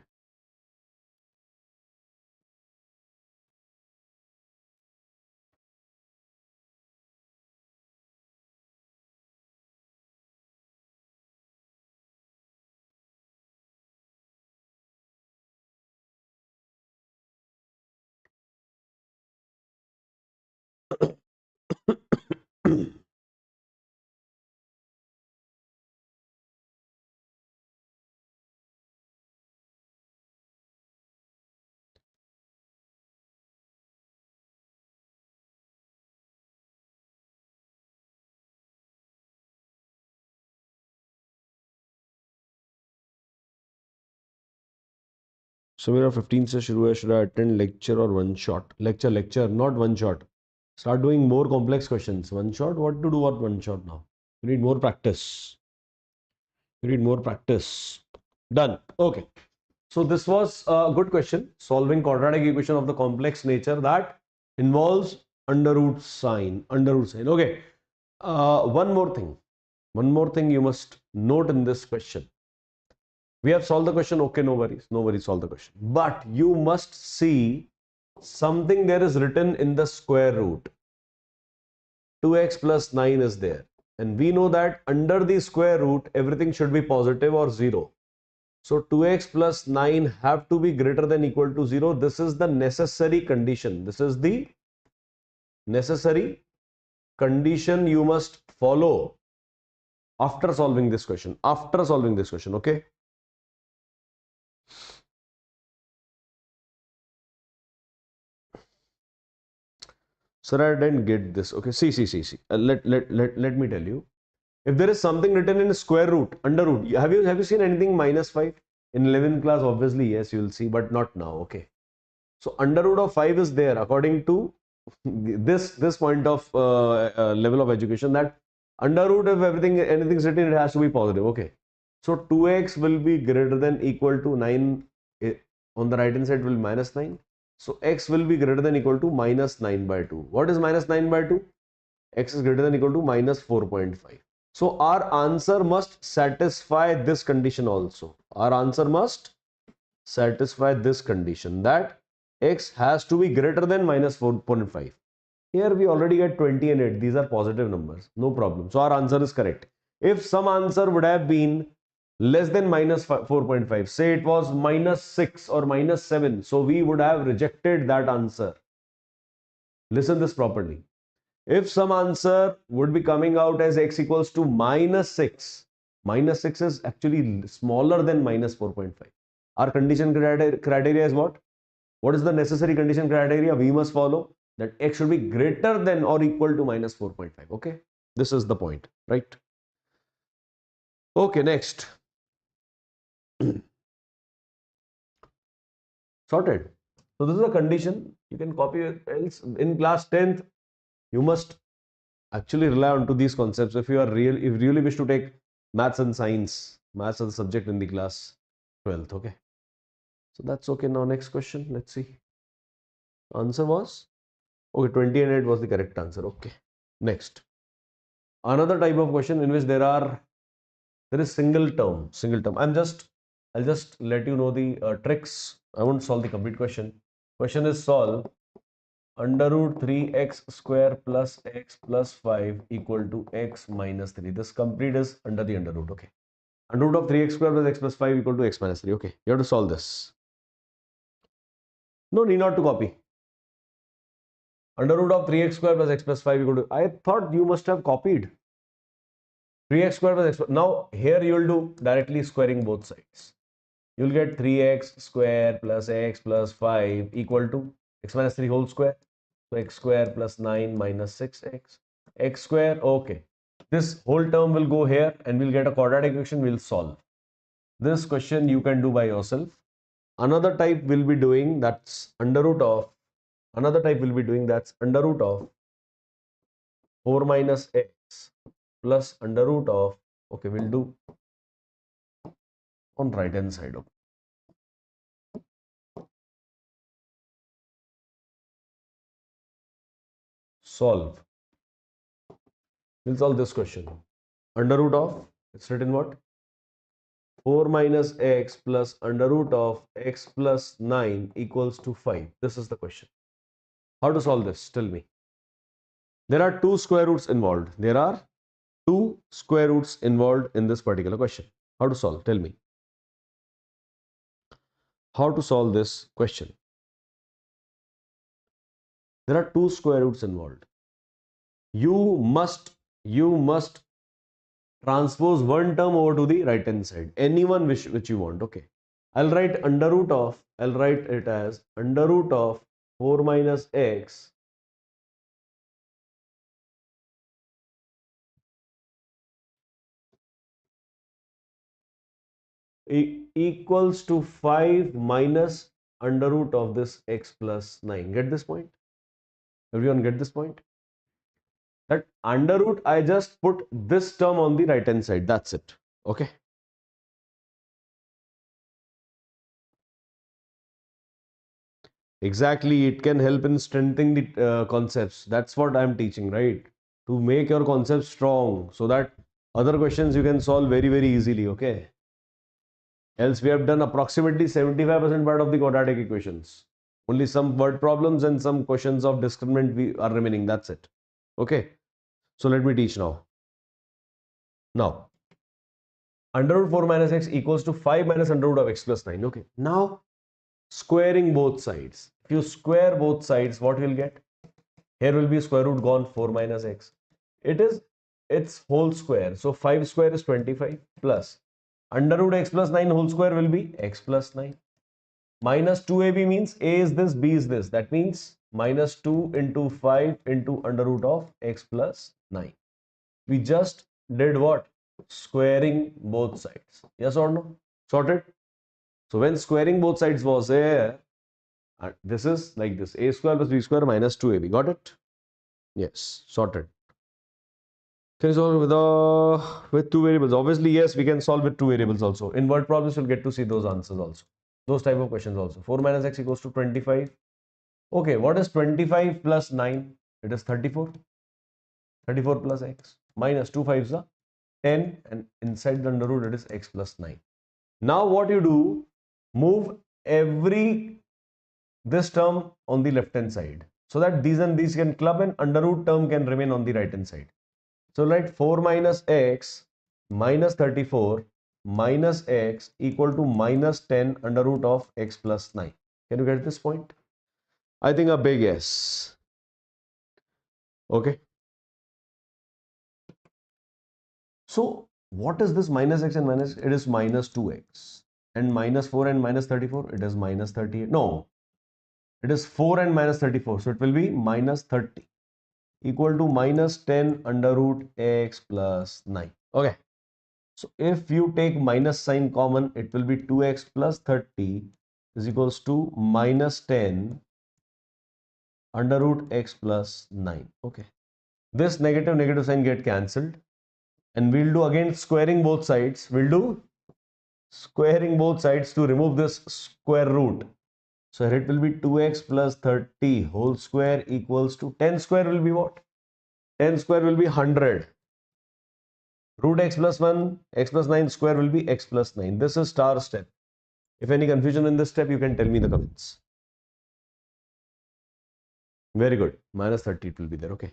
[SPEAKER 1] So मेरा 15 से शुरू है. Should I attend lecture or one shot? Lecture, lecture, not one shot. Start doing more complex questions. One shot, what to do what one shot now? You need more practice. You need more practice. Done. Okay. So this was a good question. Solving quadratic equation of the complex nature that involves under root sign. Under root sign. Okay. One more thing. One more thing you must note in this question. We have solved the question. Okay, no worries. No worries, solve the question. But you must see something there is written in the square root. 2x plus 9 is there. And we know that under the square root, everything should be positive or 0. So 2x plus 9 have to be greater than equal to 0. This is the necessary condition. This is the necessary condition you must follow after solving this question. After solving this question, okay? Sir, I didn't get this. Okay, see. Let me tell you. If there is something written in square root, under root, have you seen anything -5? In 11th class, obviously, yes, you will see, but not now. Okay. So under root of 5 is there according to this point of level of education, that under root, if anything's written, it has to be positive. Okay. So 2x will be greater than equal to 9. On the right hand side will be -9. So x will be greater than equal to -9/2. What is -9/2? X is greater than equal to -4.5. So our answer must satisfy this condition also. Our answer must satisfy this condition, that x has to be greater than -4.5. Here we already get 20 and 8. These are positive numbers. No problem. So our answer is correct. If some answer would have been less than -4.5, say it was -6 or -7, so we would have rejected that answer. Listen this properly. If some answer would be coming out as x equals to -6, -6 is actually smaller than -4.5. Our condition criteria is what? What is the necessary condition criteria we must follow? That x should be greater than or equal to -4.5. Okay, this is the point, right? Okay, next. Sorted. So this is a condition. You can copy it. Else in class 10th, you must actually rely on to these concepts if you really wish to take maths and science. Maths as a subject in the class 12th. Okay. So that's okay. Now next question. Let's see. Answer was okay. 20 and 8 was the correct answer. Okay. Next. Another type of question in which there is single term. I'll just let you know the tricks. I won't solve the complete question. Question is solve under root 3x square plus x plus 5 equal to x minus 3. This complete is under the under root. Okay. Under root of 3x square plus x plus 5 equal to x minus 3. Okay. You have to solve this. No need not to copy. Under root of 3x square plus x plus 5 equal to. I thought you must have copied. 3x square plus x. Now here you will do directly squaring both sides. You will get 3x square plus x plus 5 equal to x minus 3 whole square. So x square plus 9 minus 6x. X square, okay. This whole term will go here and we'll get a quadratic equation, we'll solve. This question you can do by yourself. Another type will be doing that's under root of, under root of 4 minus x plus under root of, okay, we'll do on right hand side. Okay. Solve. We'll solve this question. Under root of, it's written what? 4 minus x plus under root of x plus 9 equals to 5. This is the question. How to solve this? Tell me. There are two square roots involved. There are two square roots involved in this particular question. How to solve? Tell me. How to solve this question? There are two square roots involved. You must transpose one term over to the right hand side. Anyone which you want. Okay. I'll write it as under root of 4 minus x equals to 5 minus under root of this x plus 9. Get this point? Everyone get this point? That under root, I just put this term on the right hand side. That's it. Okay. Exactly. It can help in strengthening the concepts. That's what I'm teaching, right? To make your concepts strong so that other questions you can solve very, very easily. Okay. Else we have done approximately 75% part of the quadratic equations. Only some word problems and some questions of discriminant we are remaining. That's it. Okay. So let me teach now. Now, under root 4 minus x equals to 5 minus under root of x plus 9. Okay. Now, squaring both sides. If you square both sides, what will get? Here will be square root gone, 4 minus x. It is its whole square. So 5 square is 25 plus under root x plus 9 whole square will be x plus 9. Minus 2ab means a is this, b is this. That means minus 2 into 5 into under root of x plus 9. We just did what? Squaring both sides. Yes or no? Sorted? So when squaring both sides was here, this is like this, a square plus b square minus 2ab. Got it? Yes, sorted. Can you solve with two variables? Obviously, yes, we can solve with two variables also. In word problems, you'll get to see those answers also. Those type of questions also. 4 minus x equals to 25. Okay, what is 25 plus 9? It is 34. 34 plus x minus 2 5s are 10 and inside the under root it is x plus 9. Now what you do, move every this term on the left hand side so that these and these can club and under root term can remain on the right hand side. So let 4 minus x minus 34 minus x equal to minus 10 under root of x plus 9. Can you get this point? I think a big yes. Okay. So what is this minus x and minus? It is minus 2x. And minus 4 and minus 34, it is minus 38. No, it is 4 and minus 34. So it will be minus 30 equal to minus 10 under root x plus 9. Okay. So if you take minus sign common, it will be 2x plus 30 is equals to minus 10 under root x plus 9. Okay. This negative sign get cancelled. And we'll do again squaring both sides. We'll do squaring both sides to remove this square root. So here it will be 2x plus 30 whole square equals to 10 square will be what? 10 square will be 100. Root x plus 1, x plus 9 square will be x plus 9. This is star step. If any confusion in this step, you can tell me in the comments. Very good. Minus 30 it will be there. Okay.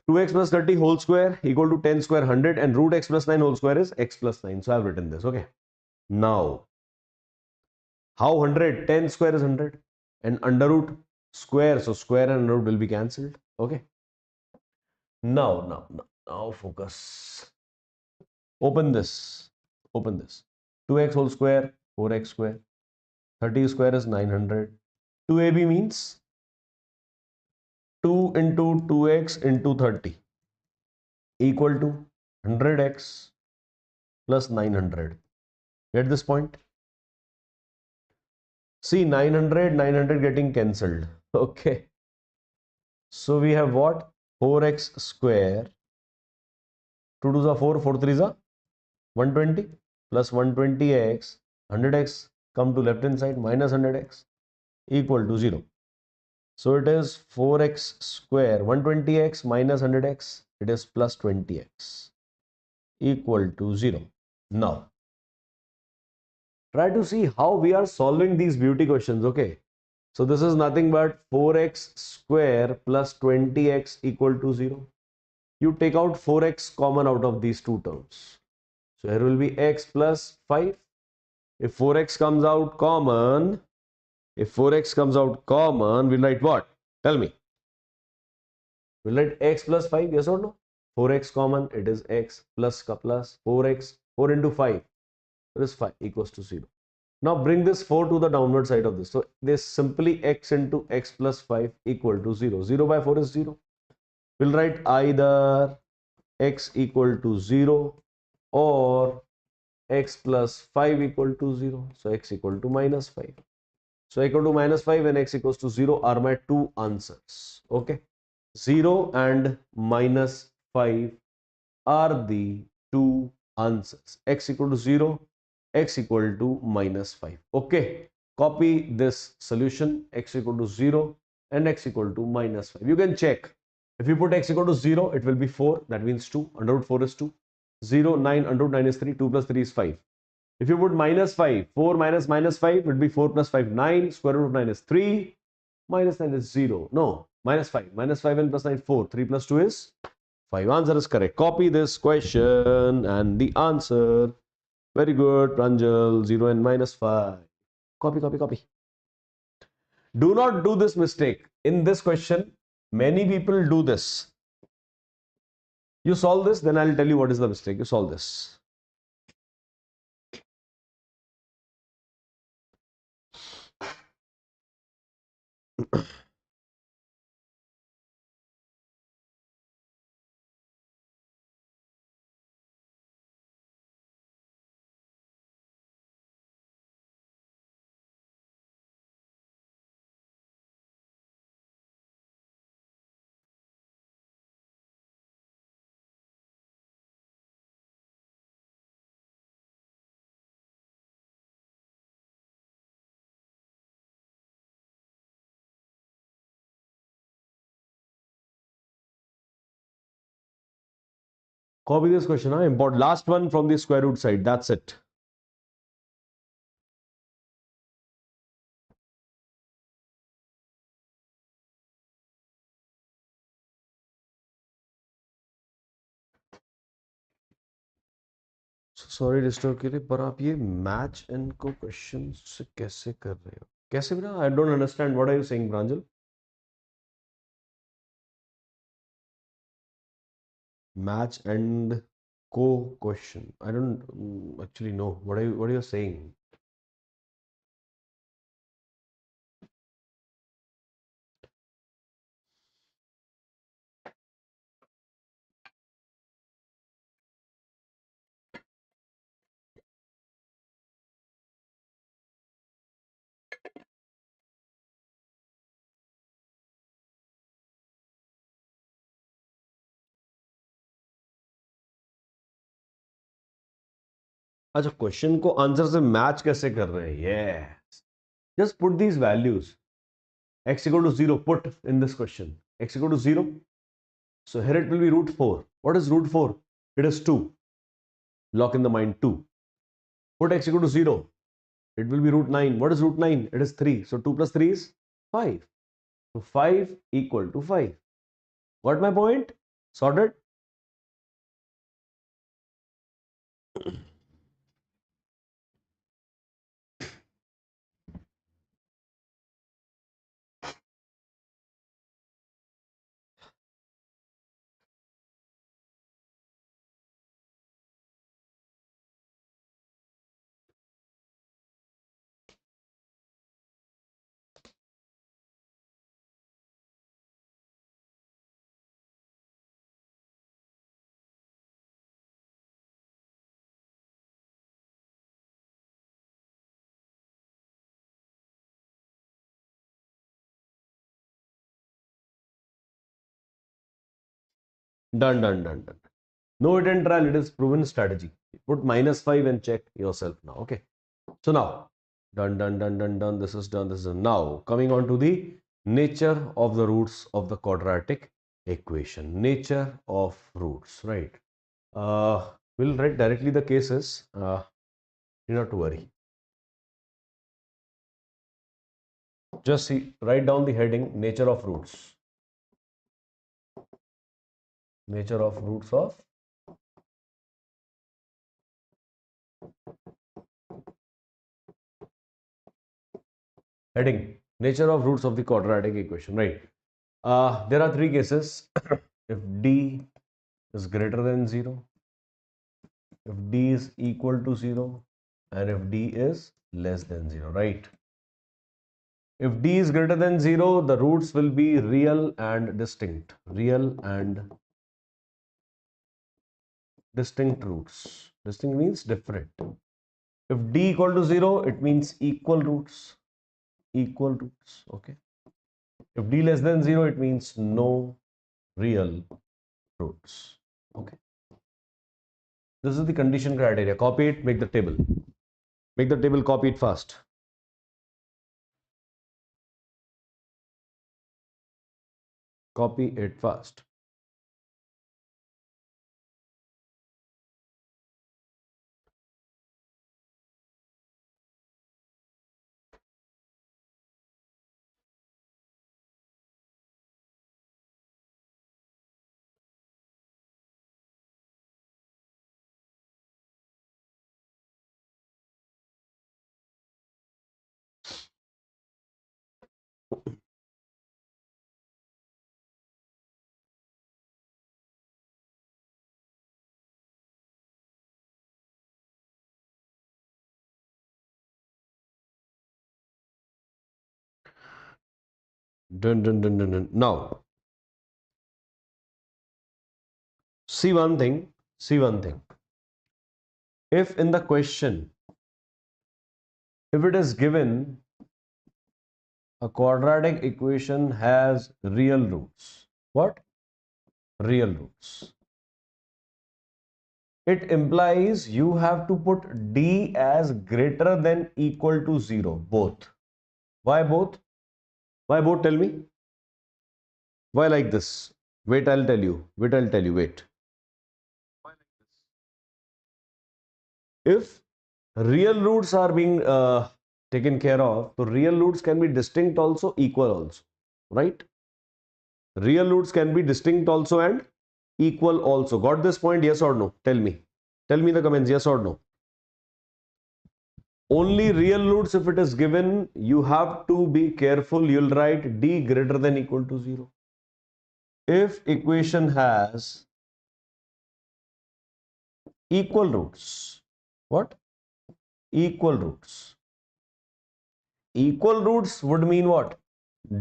[SPEAKER 1] 2x plus 30 whole square equal to 10 square 100 and root x plus 9 whole square is x plus 9. So I have written this. Okay. Now, how 100? 10 square is 100 and under root square. So square and under root will be cancelled. Okay. Now focus. Open this. Open this. 2x whole square, 4x square. 30 square is 900. 2ab means 2 into 2x into 30 equal to 100x plus 900. Get this point? See 900 getting cancelled. Okay. So we have what? 4x square. 2 2s are 4, 4 3s are 120 plus 120x, 100x come to left hand side minus 100x equal to 0. So it is 4x square, 120x minus 100x, it is plus 20x equal to 0. Now, try to see how we are solving these beauty questions, okay? So this is nothing but 4x square plus 20x equal to 0. You take out 4x common out of these two terms. So here will be x plus 5. If 4x comes out common, we'll write what? Tell me. We'll write x plus 5, yes or no? 4x common, it is x plus 4x, 4 into 5, it is 5 equals to 0. Now bring this 4 to the downward side of this. So this simply x into x plus 5 equal to 0. 0 by 4 is 0. We'll write either x equal to 0 or x plus 5 equal to 0. So x equal to minus 5. So equal to minus 5 and x equals to 0 are my two answers. Okay. 0 and minus 5 are the two answers. X equal to 0, x equal to minus 5. Okay. Copy this solution. X equal to 0 and x equal to minus 5. You can check. If you put x equal to 0, it will be 4. That means 2. Under root 4 is 2. 0, 9, under root 9 is 3. 2 plus 3 is 5. If you put minus 5, 4 minus minus 5 would be 4 plus 5, 9. Square root of 9 is 3. Minus 9 is 0. No, minus 5. Minus 5 and plus 9, 4. 3 plus 2 is 5. Answer is correct. Copy this question and the answer. Very good, Pranjal. 0 and minus 5. Copy. Do not do this mistake. In this question, many people do this. You solve this, then I'll tell you what is the mistake. You solve this. Copy this question. Import last one from the square root side. That's it. Sorry disturb के लिए, पर आप ये match इनको question से कैसे कर रहे हो? कैसे भी ना, I don't understand what are you saying Pranjal. Match and co question. I don't actually know what are you saying. अच्छा, क्वेश्चन को आंसर से मैच कैसे कर रहे हैं? Yes, just put these values. X equal to 0, put in this question x equal to 0, so here it will be root 4. What is root 4? It is 2. Lock in the mind 2. Put x equal to 0, it will be root 9. What is root 9? It is 3, so 2 plus 3 is 5. So 5 equal to 5. Got my point? Sorted. Done, done, done, done. No hidden trial, it is proven strategy. Put -5 and check yourself now. Okay. So now, done, done, done, done, done. This is done. This is done. Now, coming on to the nature of the roots of the quadratic equation. Nature of roots, right? We'll write directly the cases. Need not to worry. Just see, write down the heading, nature of roots. Nature of roots of heading, nature of roots of the quadratic equation, right? There are three cases. If d is greater than 0, if d is equal to 0, and if d is less than 0, right? If d is greater than 0, the roots will be real and distinct. Real and distinct roots. Distinct means different. If d equal to 0, it means equal roots. Equal roots, okay? If d less than 0, it means no real roots, okay? This is the condition criteria. Copy it, make the table. Make the table, copy it fast. Copy it fast. Dun, dun, dun, dun, dun. Now, see one thing. See one thing. If in the question, if it is given a quadratic equation has real roots. What? Real roots. It implies you have to put d as greater than equal to 0. Both. Why both? Why both? Tell me. Why like this? Wait, I'll tell you. Wait, I'll tell you. Wait. If real roots are being taken care of, so real roots can be distinct also, equal also, right? Real roots can be distinct also and equal also. Got this point? Yes or no? Tell me. Tell me in the comments, yes or no. Only real roots, if it is given, you have to be careful. You'll write d greater than equal to 0. If equation has equal roots, what? Equal roots. Equal roots would mean what?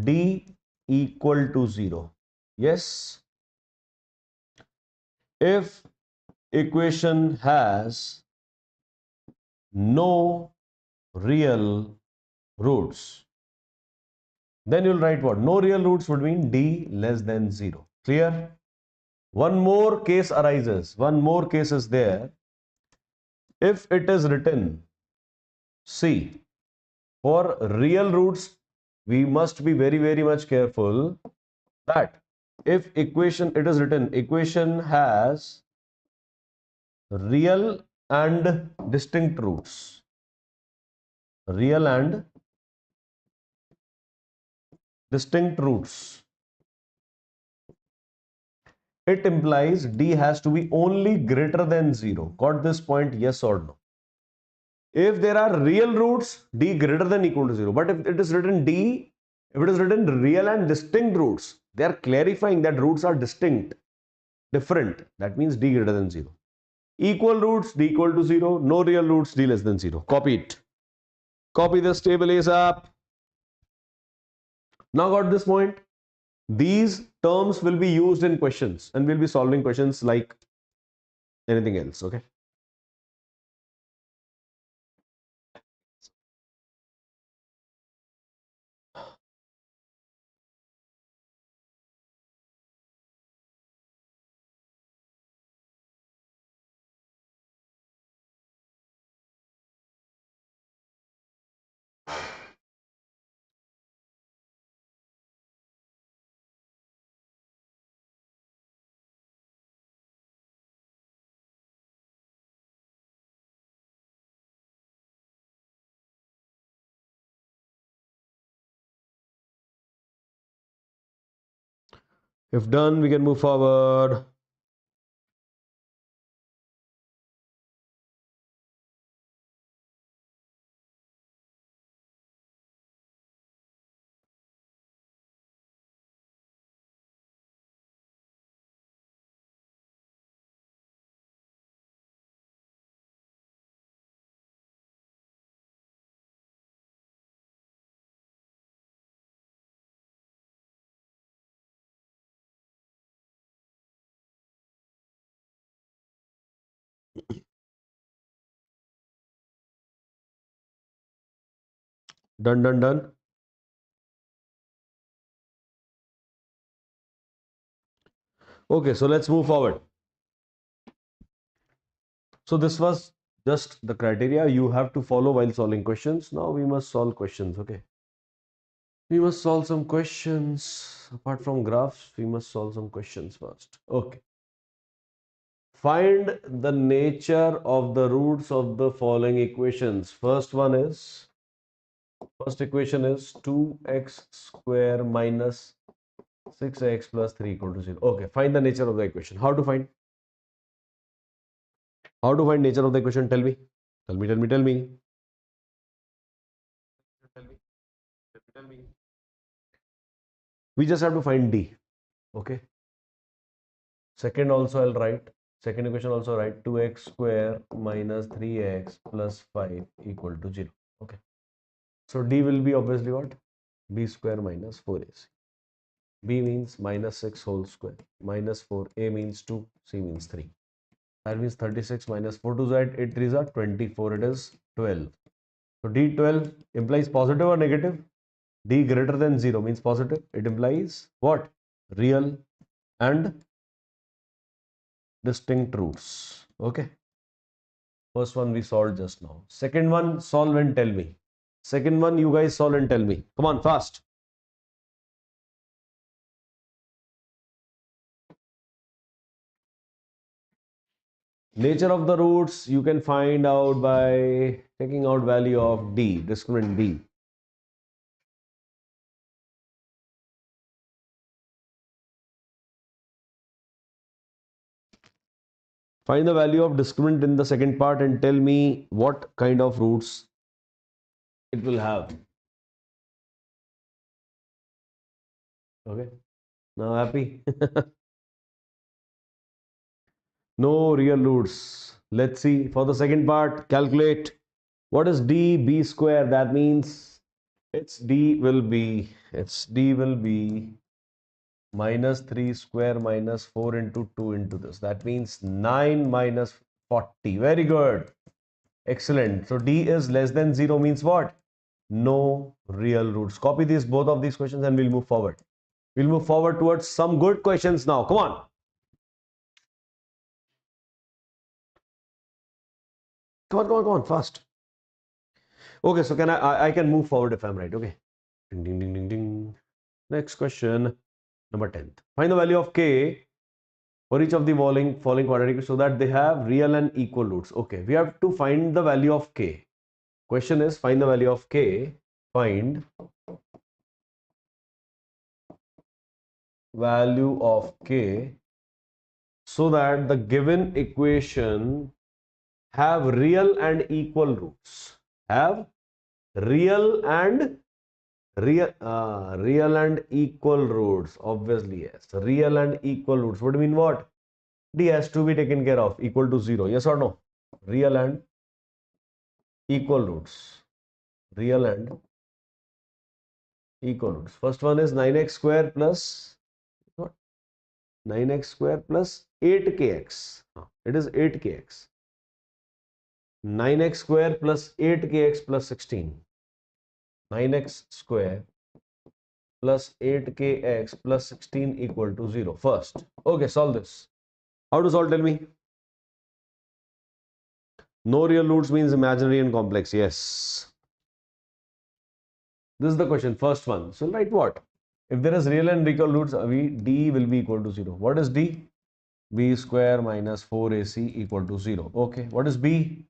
[SPEAKER 1] D equal to 0. Yes. If equation has no real roots, then you'll write what? No real roots would mean d less than 0. Clear? One more case arises. One more case is there. If it is written, see, for real roots, we must be very, very much careful that if equation, it is written, equation has real and distinct roots. Real and distinct roots. It implies d has to be only greater than 0. Got this point? Yes or no? If there are real roots, d greater than equal to 0. But if it is written d, if it is written real and distinct roots, they are clarifying that roots are distinct, different. That means d greater than 0. Equal roots, d equal to 0. No real roots, d less than 0. Copy it. Copy this table ASAP. Now got this point? These terms will be used in questions and we'll be solving questions like anything else. Okay. If done, we can move forward. Done, done, done. Okay, so let's move forward. So this was just the criteria you have to follow while solving questions. Now we must solve questions. Okay. We must solve some questions. Apart from graphs, we must solve some questions first. Okay. Find the nature of the roots of the following equations. First equation is 2x square minus 6x plus 3 equal to 0. Okay, find the nature of the equation. How to find? How to find nature of the equation? Tell me. Tell me, tell me, tell me. Tell me. We just have to find d. Okay. Second also I'll write. Second equation also write 2x square minus 3x plus 5 equal to 0. Okay. So d will be obviously what? B square minus 4ac. B means minus 6 whole square. Minus 4. A means 2. C means 3. That means 36 minus 4 to Z. 8 3s are 24. It is 12. So D12 implies positive or negative? D greater than 0 means positive. It implies what? Real and distinct roots. Okay. First one we solved just now. Second one, solve and tell me. Second one, you guys solve and tell me. Come on, fast. Nature of the roots you can find out by taking out value of D, discriminant D. Find the value of discriminant in the second part and tell me what kind of roots it will have. Okay. Now happy? No real roots. Let's see. For the second part, calculate. What is D? B square. That means its D will be minus 3 square minus 4 into 2 into this. That means 9 minus 40. Very good. Excellent. So D is less than 0 means what? No real roots. Copy both of these questions and we'll move forward. We'll move forward towards some good questions now. Come on. Come on, fast. Okay, so I can move forward if I'm right. Okay. Ding, ding, ding, ding, ding. Next question, number 10. Find the value of K for each of the following quadratic so that they have real and equal roots. Okay, we have to find the value of K. Question is find the value of K. Find value of K so that the given equation have real and equal roots. Have real and real and equal roots. Obviously, yes. Real and equal roots. Would mean what? D has to be taken care of equal to 0. Yes or no? Real and equal roots. Real and equal roots. First one is 9x square plus what? 9x square plus 8kx. It is 8kx. 9x square plus 8kx plus 16. 9x square plus 8kx plus 16 equal to 0. First. Okay, solve this. How to solve? Tell me. No real roots means imaginary and complex. Yes. This is the question. First one. So write what? If there is real and equal roots, D will be equal to 0. What is D? B square minus 4AC equal to 0. Okay. What is B?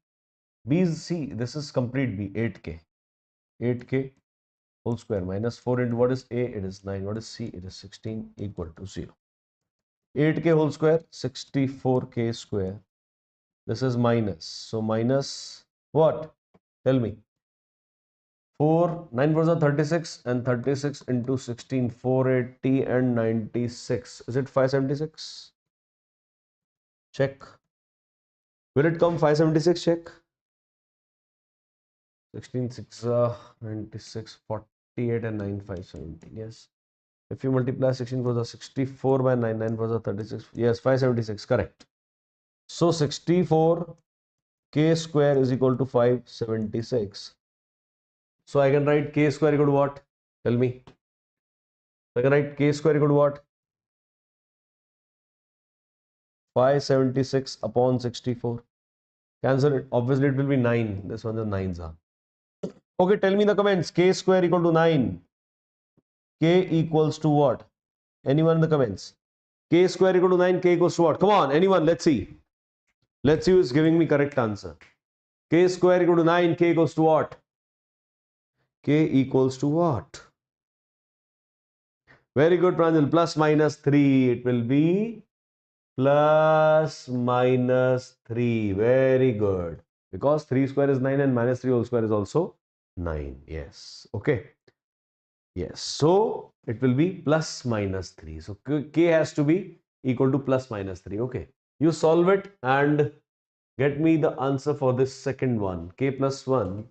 [SPEAKER 1] B is C. This is complete B. 8K. 8K whole square minus 4 into what is A? It is 9. What is C? It is 16 equal to 0. 8K whole square, 64K square. This is minus. So minus what? Tell me. 4, 9 4s are 36 and 36 into 16, 480 and 96. Is it 576? Check. Will it come 576? Check. 16, 6, 96, 48 and 9, 517. Yes. If you multiply 16 4s are 64 by 9, 9 4s are 36. Yes, 576. Correct. So 64K square is equal to 576. So I can write K square equal to what? Tell me. So I can write K square equal to what? 576 upon 64. Cancel it. Obviously, it will be 9. This one, the 9s are. Okay, tell me in the comments. K square equal to 9. K equals to what? Anyone in the comments? K square equal to 9. K equals to what? Come on, anyone. Let's see. Let's see who is giving me correct answer. K square equal to 9. K equals to what? K equals to what? Very good, Pranjal. Plus minus 3. It will be plus minus 3. Very good. Because 3 square is 9 and minus 3 whole square is also 9. Yes. Okay. Yes. So it will be plus minus 3. So K has to be equal to plus minus 3. Okay. You solve it and get me the answer for this second one. K plus 1.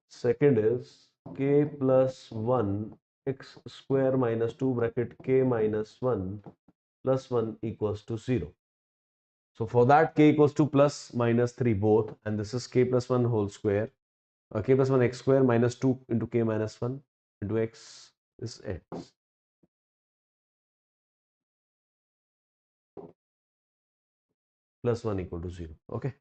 [SPEAKER 1] Second is K plus 1 x square minus 2 bracket k minus 1 plus 1 equals to 0. So for that k equals to plus minus 3 both, and this is k plus 1 whole square, k plus 1 x square minus 2 into k minus 1 into x is x. Plus 1 equal to 0. Okay.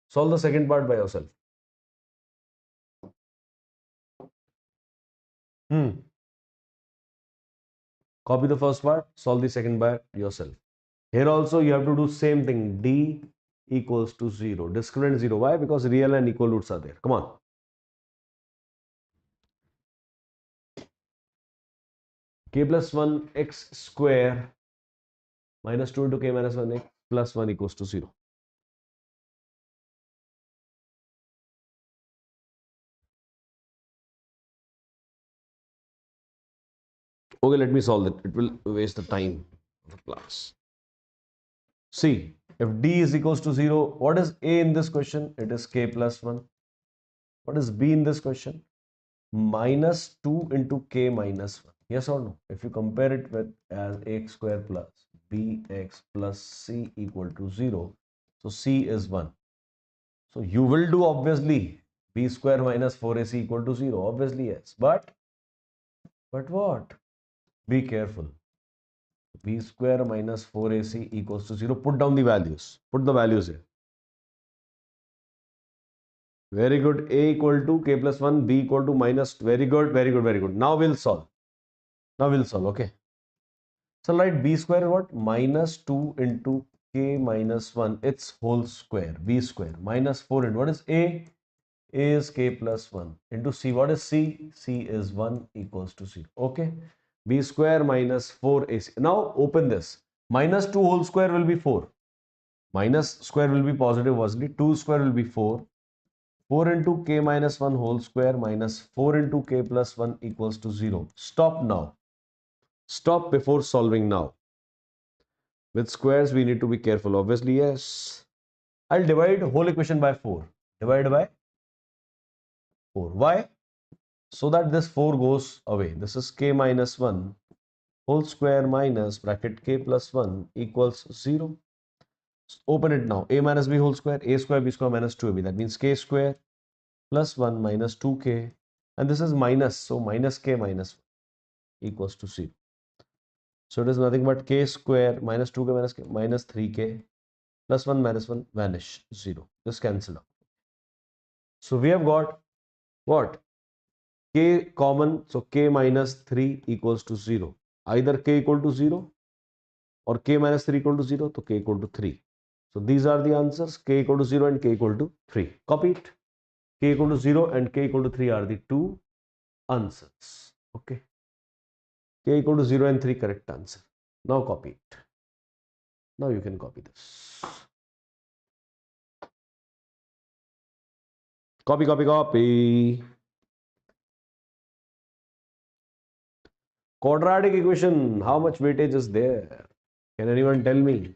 [SPEAKER 1] Solve the second part by yourself. Copy the first part, solve the second by yourself. Here also you have to do same thing. D equals to 0. Discriminant 0. Why? Because real and equal roots are there. Come on. K plus 1 x square minus 2 into k minus 1 x plus 1 equals to 0. Okay, let me solve it. It will waste the time of the class. See, if D is equals to 0, what is A in this question? It is k plus 1. What is B in this question? Minus 2 into k minus 1. Yes or no? If you compare it with as x square plus bx plus c equal to 0, so c is 1. So you will do obviously b square minus 4ac equal to 0. Obviously yes. But what? Be careful. B square minus 4ac equals to 0. Put down the values. Put the values here. Very good. A equal to k plus 1, B equal to minus. Very good, very good, very good. Now we'll solve. Okay. So write b square what? Minus 2 into k minus 1. Its whole square. B square. Minus 4 into what is A? A is k plus 1 into c. What is c? C is 1 equals to 0. Okay. B square minus 4ac. Now open this. Minus 2 whole square will be 4. Minus square will be positive, wasn't it? 2 square will be 4. 4 into k minus 1 whole square minus 4 into k plus 1 equals to 0. Stop now. Stop before solving now. With squares, we need to be careful. Obviously, yes. I'll divide whole equation by 4. Divide by 4. Why? So that this 4 goes away. This is k minus 1 whole square minus bracket k plus 1 equals 0. Open it now. A minus b whole square. A square b square minus 2ab. That means k square plus 1 minus 2k. And this is minus. So minus k minus 1 equals to 0. So it is nothing but k square minus 2k minus k minus 3k plus 1 minus 1 vanish 0. Just cancel out. So we have got what? K common. So k minus 3 equals to 0. Either k equal to 0 or k minus 3 equal to 0. So k equal to 3. So these are the answers. K equal to 0 and k equal to 3. Copy it. K equal to 0 and k equal to 3 are the two answers. Okay. K equal to 0 and 3 correct answer. Now copy it. Now you can copy this. Copy, copy, copy. Quadratic equation. How much weightage is there? Can anyone tell me?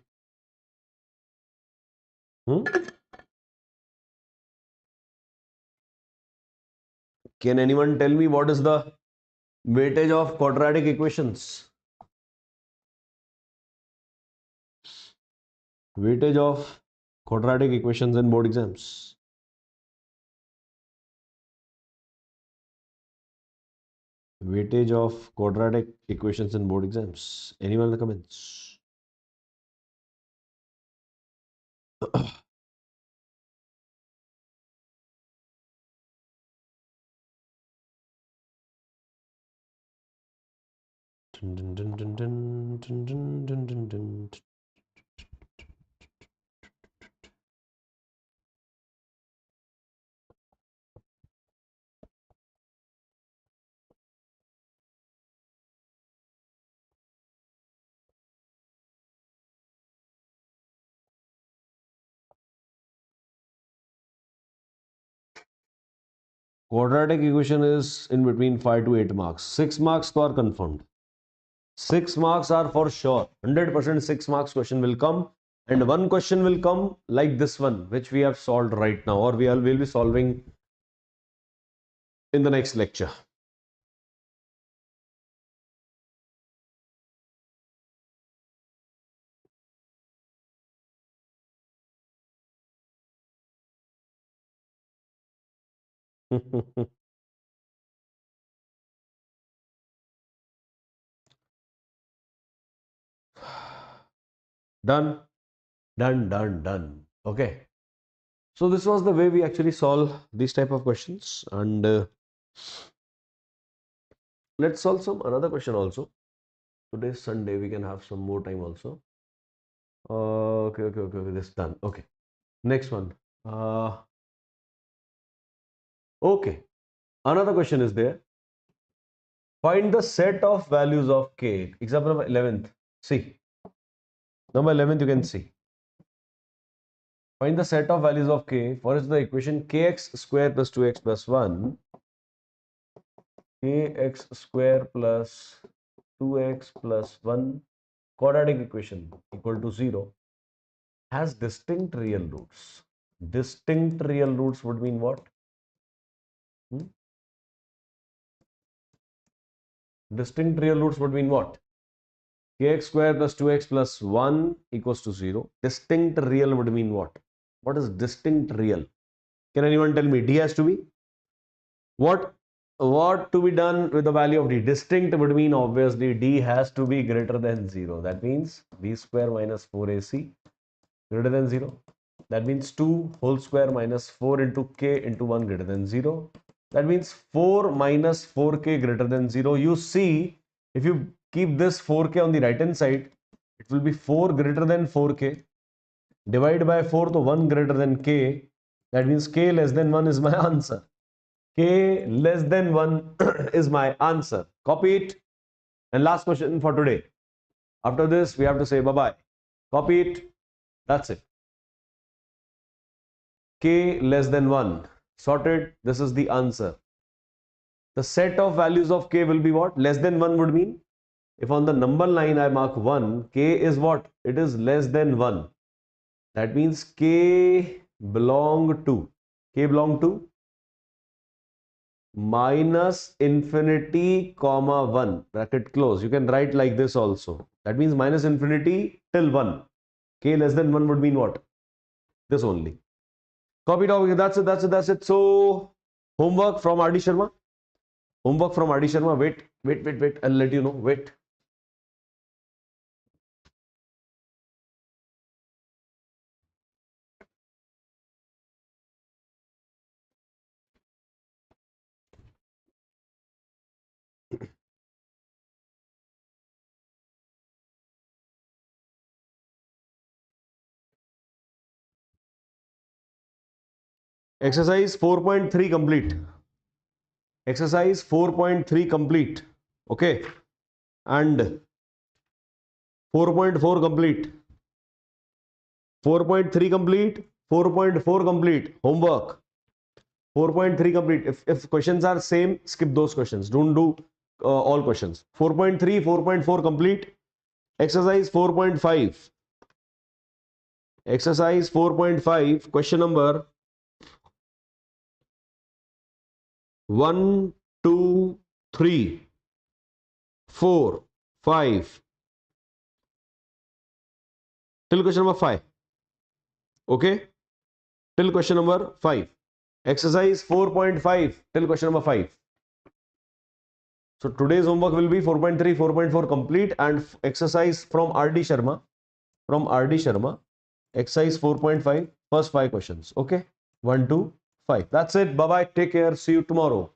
[SPEAKER 1] Can anyone tell me what is the weightage of quadratic equations? Weightage of quadratic equations in board exams. Weightage of quadratic equations in board exams. Anyone in the comments? Dun, dun, dun, dun, dun, dun, dun, dun, dun. Quadratic equation is in between 5 to 8 marks. 6 marks are confirmed. 6 marks are for sure. 100% 6 marks question will come. And one question will come like this one, which we have solved right now, or we'll be solving in the next lecture. Done, done. Okay. So this was the way we actually solve these type of questions, and let's solve some another question also. Today's Sunday, we can have some more time also. Okay. This done. Okay. Next one. Okay. Another question is there. Find the set of values of k. Example number 11th. See. Number 11th you can see. Find the set of values of k. For the equation kx square plus 2x plus 1. Kx square plus 2x plus 1 quadratic equation equal to 0 has distinct real roots. Distinct real roots would mean what? Distinct real roots would mean what? Kx square plus 2x plus 1 equals to 0. Distinct real would mean what? What is distinct real? Can anyone tell me? D has to be? What to be done with the value of d? Distinct would mean obviously d has to be greater than 0. That means b square minus 4ac greater than 0. That means 2 whole square minus 4 into k into 1 greater than 0. That means 4 minus 4k greater than 0. You see, if you keep this 4k on the right hand side, it will be 4 greater than 4k. Divide by 4 to 1 greater than k. That means k less than 1 is my answer. K less than 1 is my answer. Copy it. And last question for today. After this, we have to say bye-bye. Copy it. That's it. K less than 1. Sorted. This is the answer. The set of values of k will be what? Less than 1 would mean, if on the number line I mark 1, k is what? It is less than 1. That means k belong to minus infinity comma 1 bracket close. You can write like this also. That means minus infinity till 1. K less than 1 would mean what? This only. Copy it. That's it. So homework from RD Sharma. Wait. I'll let you know. Wait. Exercise 4.3 complete. Exercise 4.3 complete. Okay. And 4.4 complete. 4.3 complete. 4.4 complete. Homework. 4.3 complete. If questions are same, skip those questions. Don't do all questions. 4.3, 4.4 complete. Exercise 4.5. Exercise 4.5. Question number 1, 2, 3, 4, 5. Till question number 5. Okay? Till question number 5. Exercise 4.5 till question number 5. So today's homework will be 4.3, 4.4 complete, and exercise from RD Sharma. From RD Sharma. Exercise 4.5, first 5 questions. Okay? 1, 2, 5. That's it. Bye-bye. Take care. See you tomorrow.